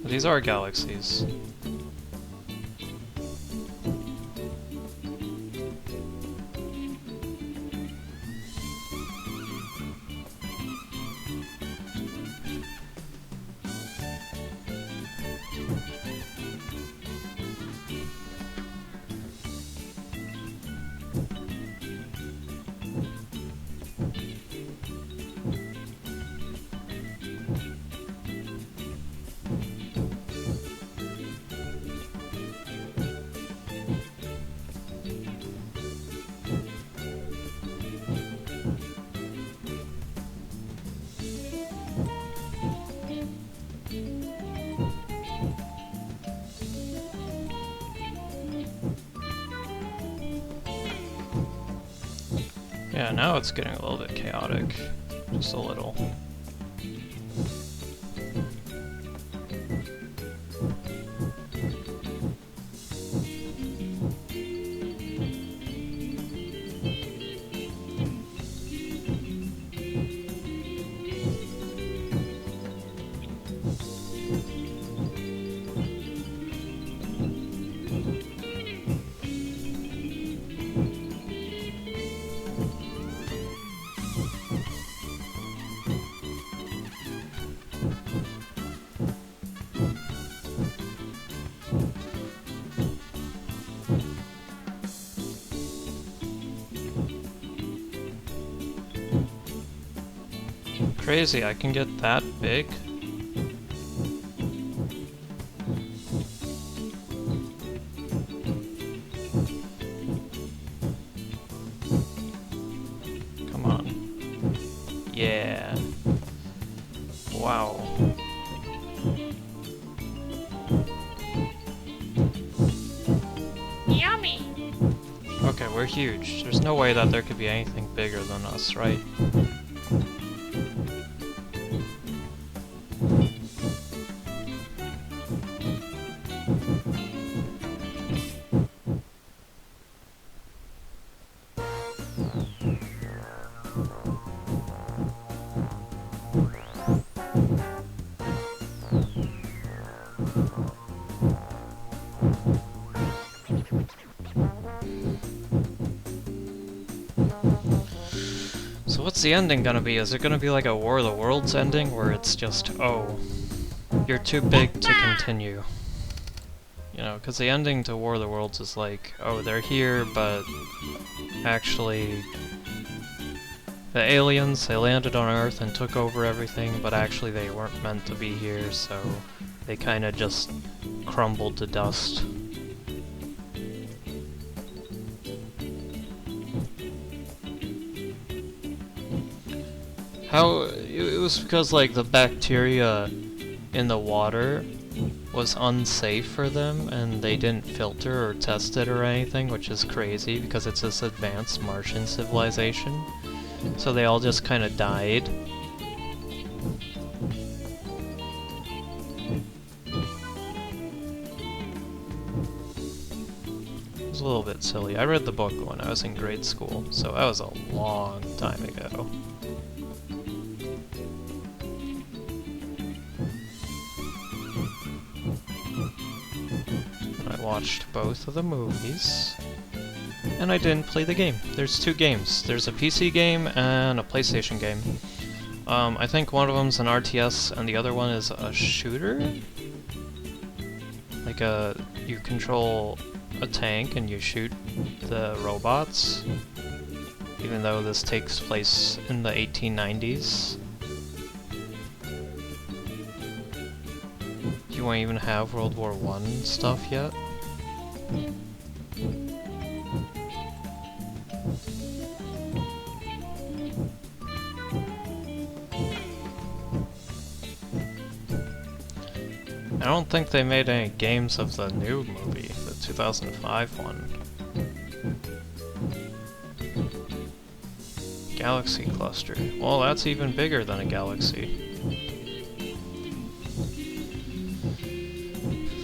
These are galaxies. Yeah, now it's getting a little bit chaotic. Just a little. crazy, I can get that big? Come on. Yeah. Wow. Yummy. Okay, we're huge. There's no way that there could be anything bigger than us, right? So what's the ending gonna be? Is it gonna be like a War of the Worlds ending, where it's just, oh, you're too big to continue? You know, because the ending to War of the Worlds is like, oh, they're here, but actually the aliens, they landed on Earth and took over everything, but actually they weren't meant to be here, so they kind of just crumbled to dust. How it was because like the bacteria in the water was unsafe for them and they didn't filter or test it or anything, which is crazy because it's this advanced Martian civilization. So they all just kind of died. It was a little bit silly. I read the book when I was in grade school, so that was a long time ago. I watched both of the movies, and I didn't play the game. There's two games. There's a PC game and a PlayStation game. I think one of them's an RTS and the other one is a shooter? Like you control a tank and you shoot the robots, even though this takes place in the 1890s. You won't even have World War I stuff yet. I don't think they made any games of the new movie, the 2005 one. Galaxy cluster. Well, that's even bigger than a galaxy.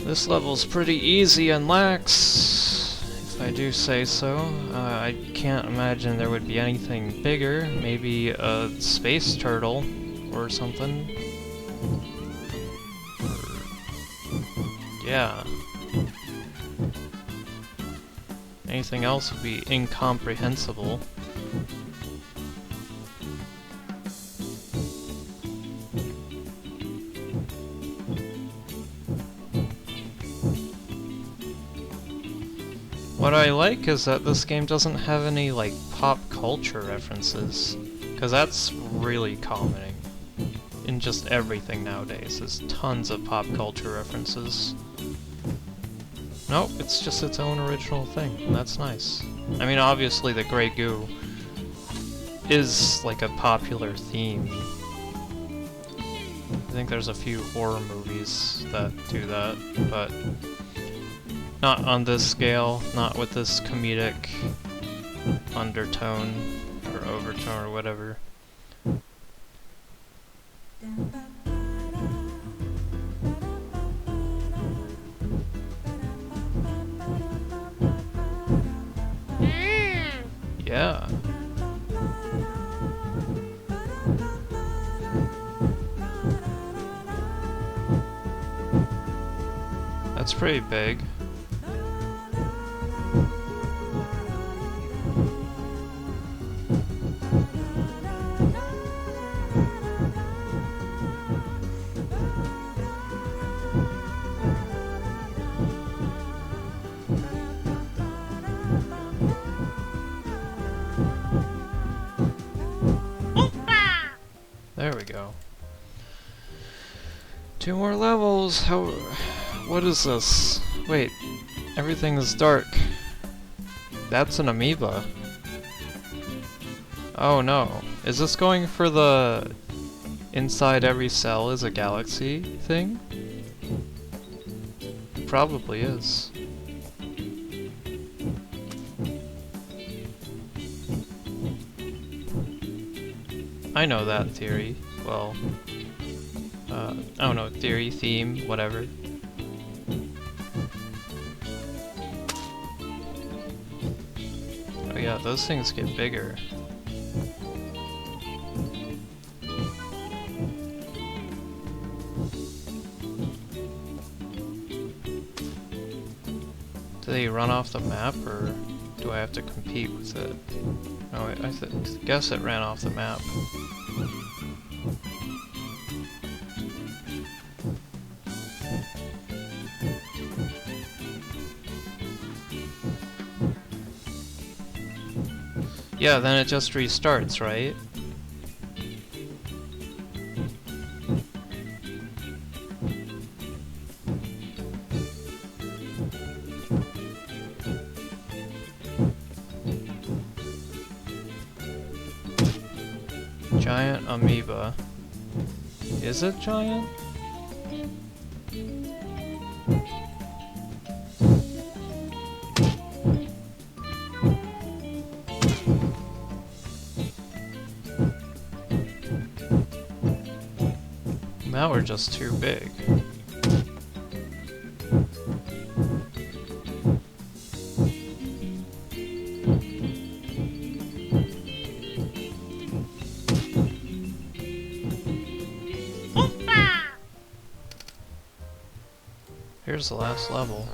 This level's pretty easy and lax, if I do say so. I can't imagine there would be anything bigger. Maybe a space turtle or something. Yeah. Anything else would be incomprehensible. What I like is that this game doesn't have any, like, pop culture references, because that's really common in just everything nowadays. There's tons of pop culture references. Nope, it's just its own original thing, and that's nice. I mean, obviously the Grey Goo is, like, a popular theme. I think there's a few horror movies that do that, but not on this scale, not with this comedic undertone or overtone or whatever. Yeah. That's pretty big. there we go. 2 more levels. How? What is this? Wait, everything is dark. That's an amoeba. Oh no. Is this going for the inside every cell is a galaxy thing? Probably is. I know that theory. Well, I don't know, theory, theme, whatever. Oh yeah, those things get bigger. Do they run off the map, or do I have to compete with it? No, I guess it ran off the map. Yeah, then it just restarts, right? Giant amoeba. Is it giant? Now we're just too big. Oompa! Here's the last level.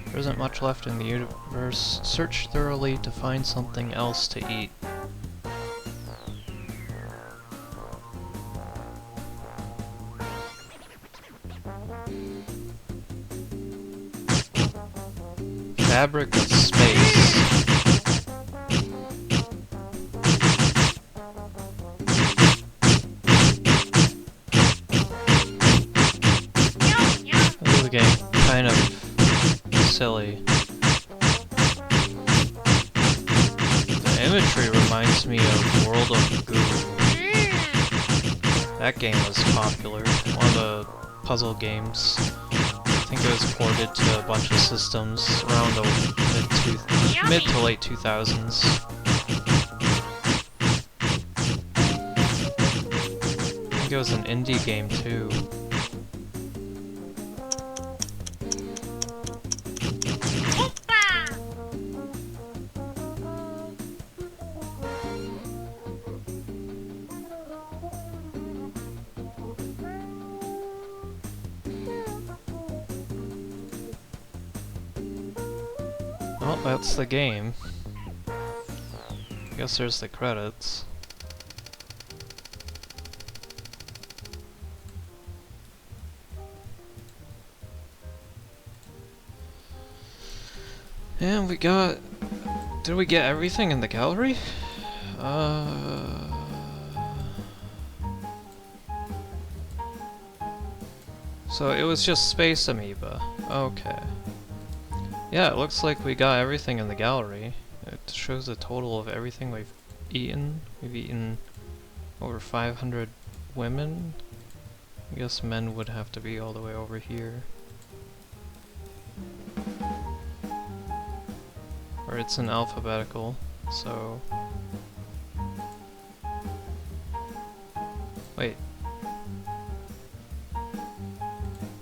There isn't much left in the universe. Search thoroughly to find something else to eat. Fabric of space. Yum, yum. This is getting kind of silly. The imagery reminds me of World of Goo. That game was popular. One of the puzzle games. I think it was ported to a bunch of systems around the mid to late 2000s. I think it was an indie game too. Oompa! Well, that's the game. I guess there's the credits. And we got... Did we get everything in the gallery? So it was just Space Amoeba. Okay. Yeah, it looks like we got everything in the gallery. It shows a total of everything we've eaten. We've eaten over 500 women. I guess men would have to be all the way over here. Or it's in alphabetical, so... Wait.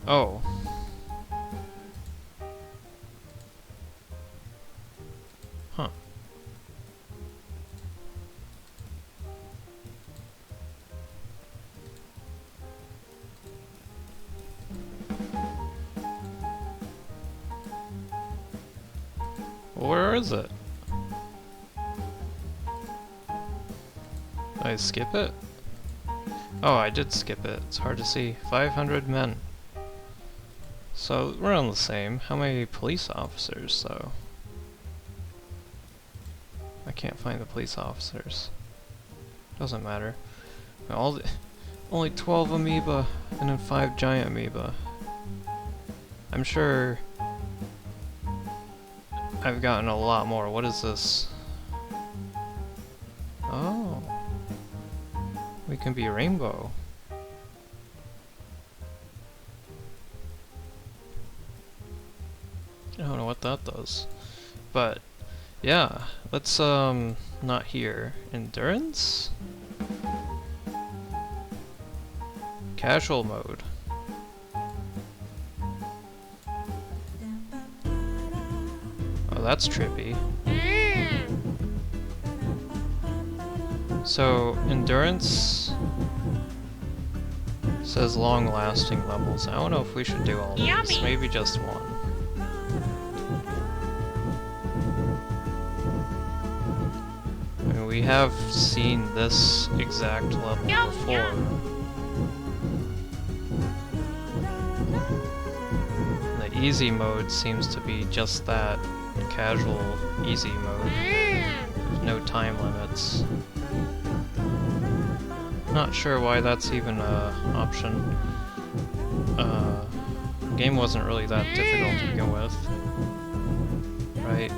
Oh. Huh. Where is it? Did I skip it? Oh, I did skip it. It's hard to see. 500 men. So, we're on the same. How many police officers, though? I can't find the police officers. Doesn't matter. Only 12 amoeba and then 5 giant amoeba. I'm sure I've gotten a lot more. What is this? Oh. We can be rainbow. I don't know what that does. But yeah, let's not here. Endurance? Casual mode. Oh, that's trippy. So, endurance says long-lasting levels. I don't know if we should do all these. Yummy. Maybe just one. I mean, we have seen this exact level Yum, before. yum. The easy mode seems to be just that. Casual, easy mode. With no time limits. Not sure why that's even an option. The game wasn't really that difficult to begin with. Right?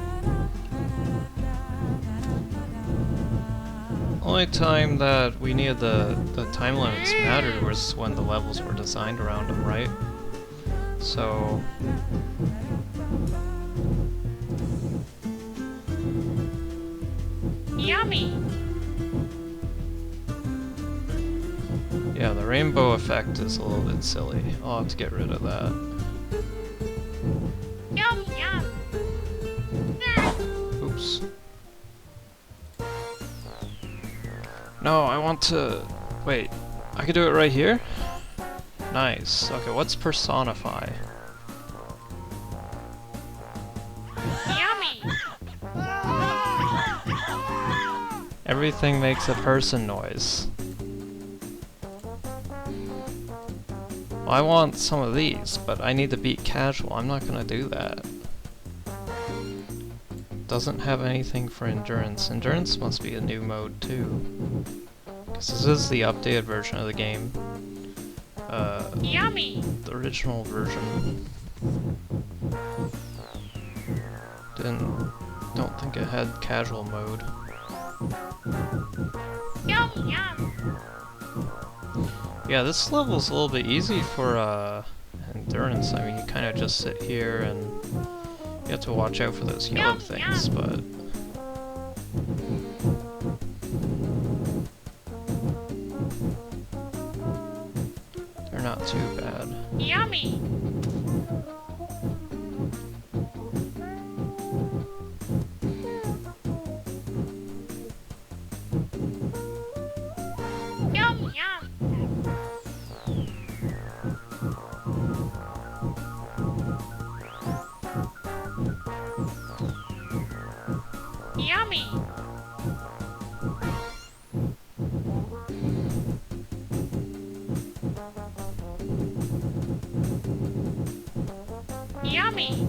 Only time that we needed the time limits mattered was when the levels were designed around them, right? So... Yummy. yeah, the rainbow effect is a little bit silly. I'll have to get rid of that. Yum yum. Oops. No, I want to... Wait, I can do it right here? Nice. Okay, what's personify? Yummy. Everything makes a person noise. Well, I want some of these, but I need to beat casual. I'm not gonna do that. Doesn't have anything for endurance. Endurance must be a new mode too. Because this is the updated version of the game. Yummy. The original version don't think it had casual mode. Yum yum. Yeah, this level's a little bit easy for endurance. I mean, you kind of just sit here and you have to watch out for those yellow Yum, things, yum. but they're not too bad. Yummy. Yum yum. Yummy. Yummy.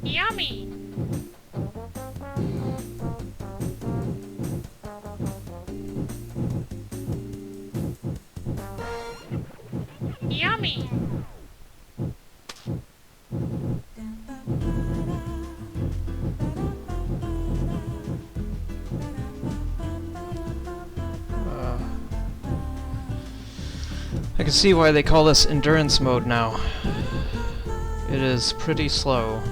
Yummy. Yummy. I can see why they call this endurance mode now. It is pretty slow.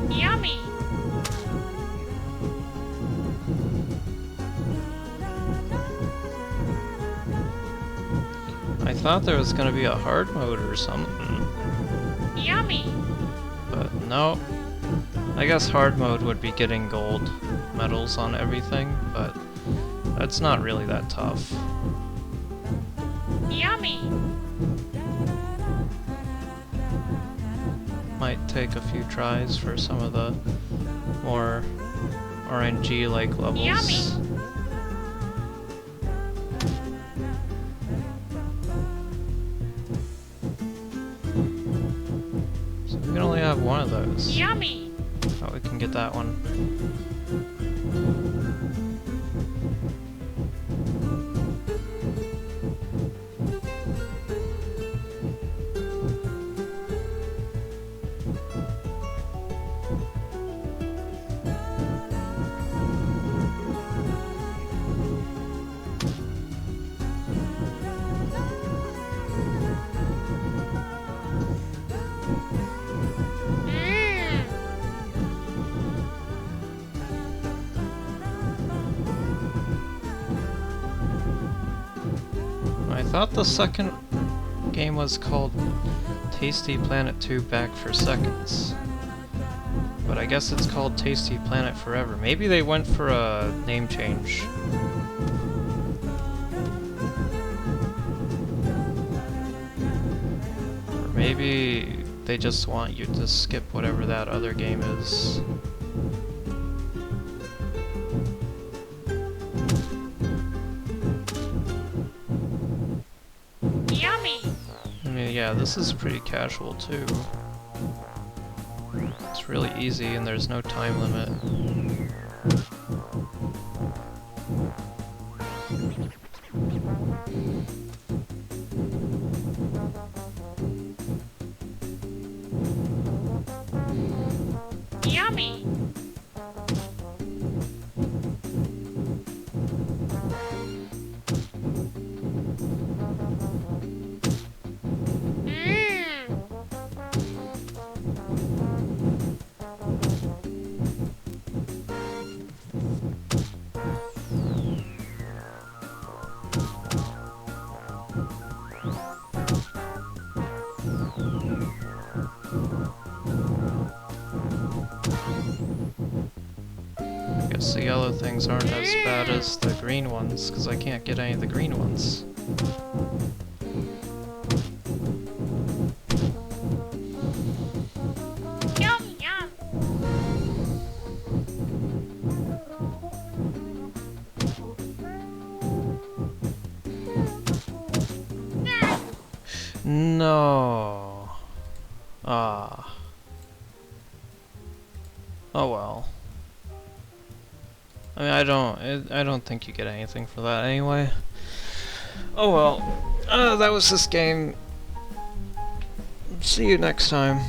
Yummy. I thought there was gonna be a hard mode or something, Yummy. but no. I guess hard mode would be getting gold medals on everything, but that's not really that tough. Yummy. Might take a few tries for some of the more RNG-like levels. Yummy. one of those. Yummy. Oh, we can get that one. Mmm. I thought the second game was called Tasty Planet 2 Back for Seconds. But I guess it's called Tasty Planet Forever. Maybe they went for a name change. Or maybe they just want you to skip whatever that other game is. Yummy. I mean, yeah, this is pretty casual too. It's really easy and there's no time limit. Yummy. Mmm. I guess the yellow things aren't as bad as the green ones, because I can't get any of the green ones. Yum yum. No. Ah. Oh well. I mean, I don't think you get anything for that anyway. Oh well. That was this game. See you next time.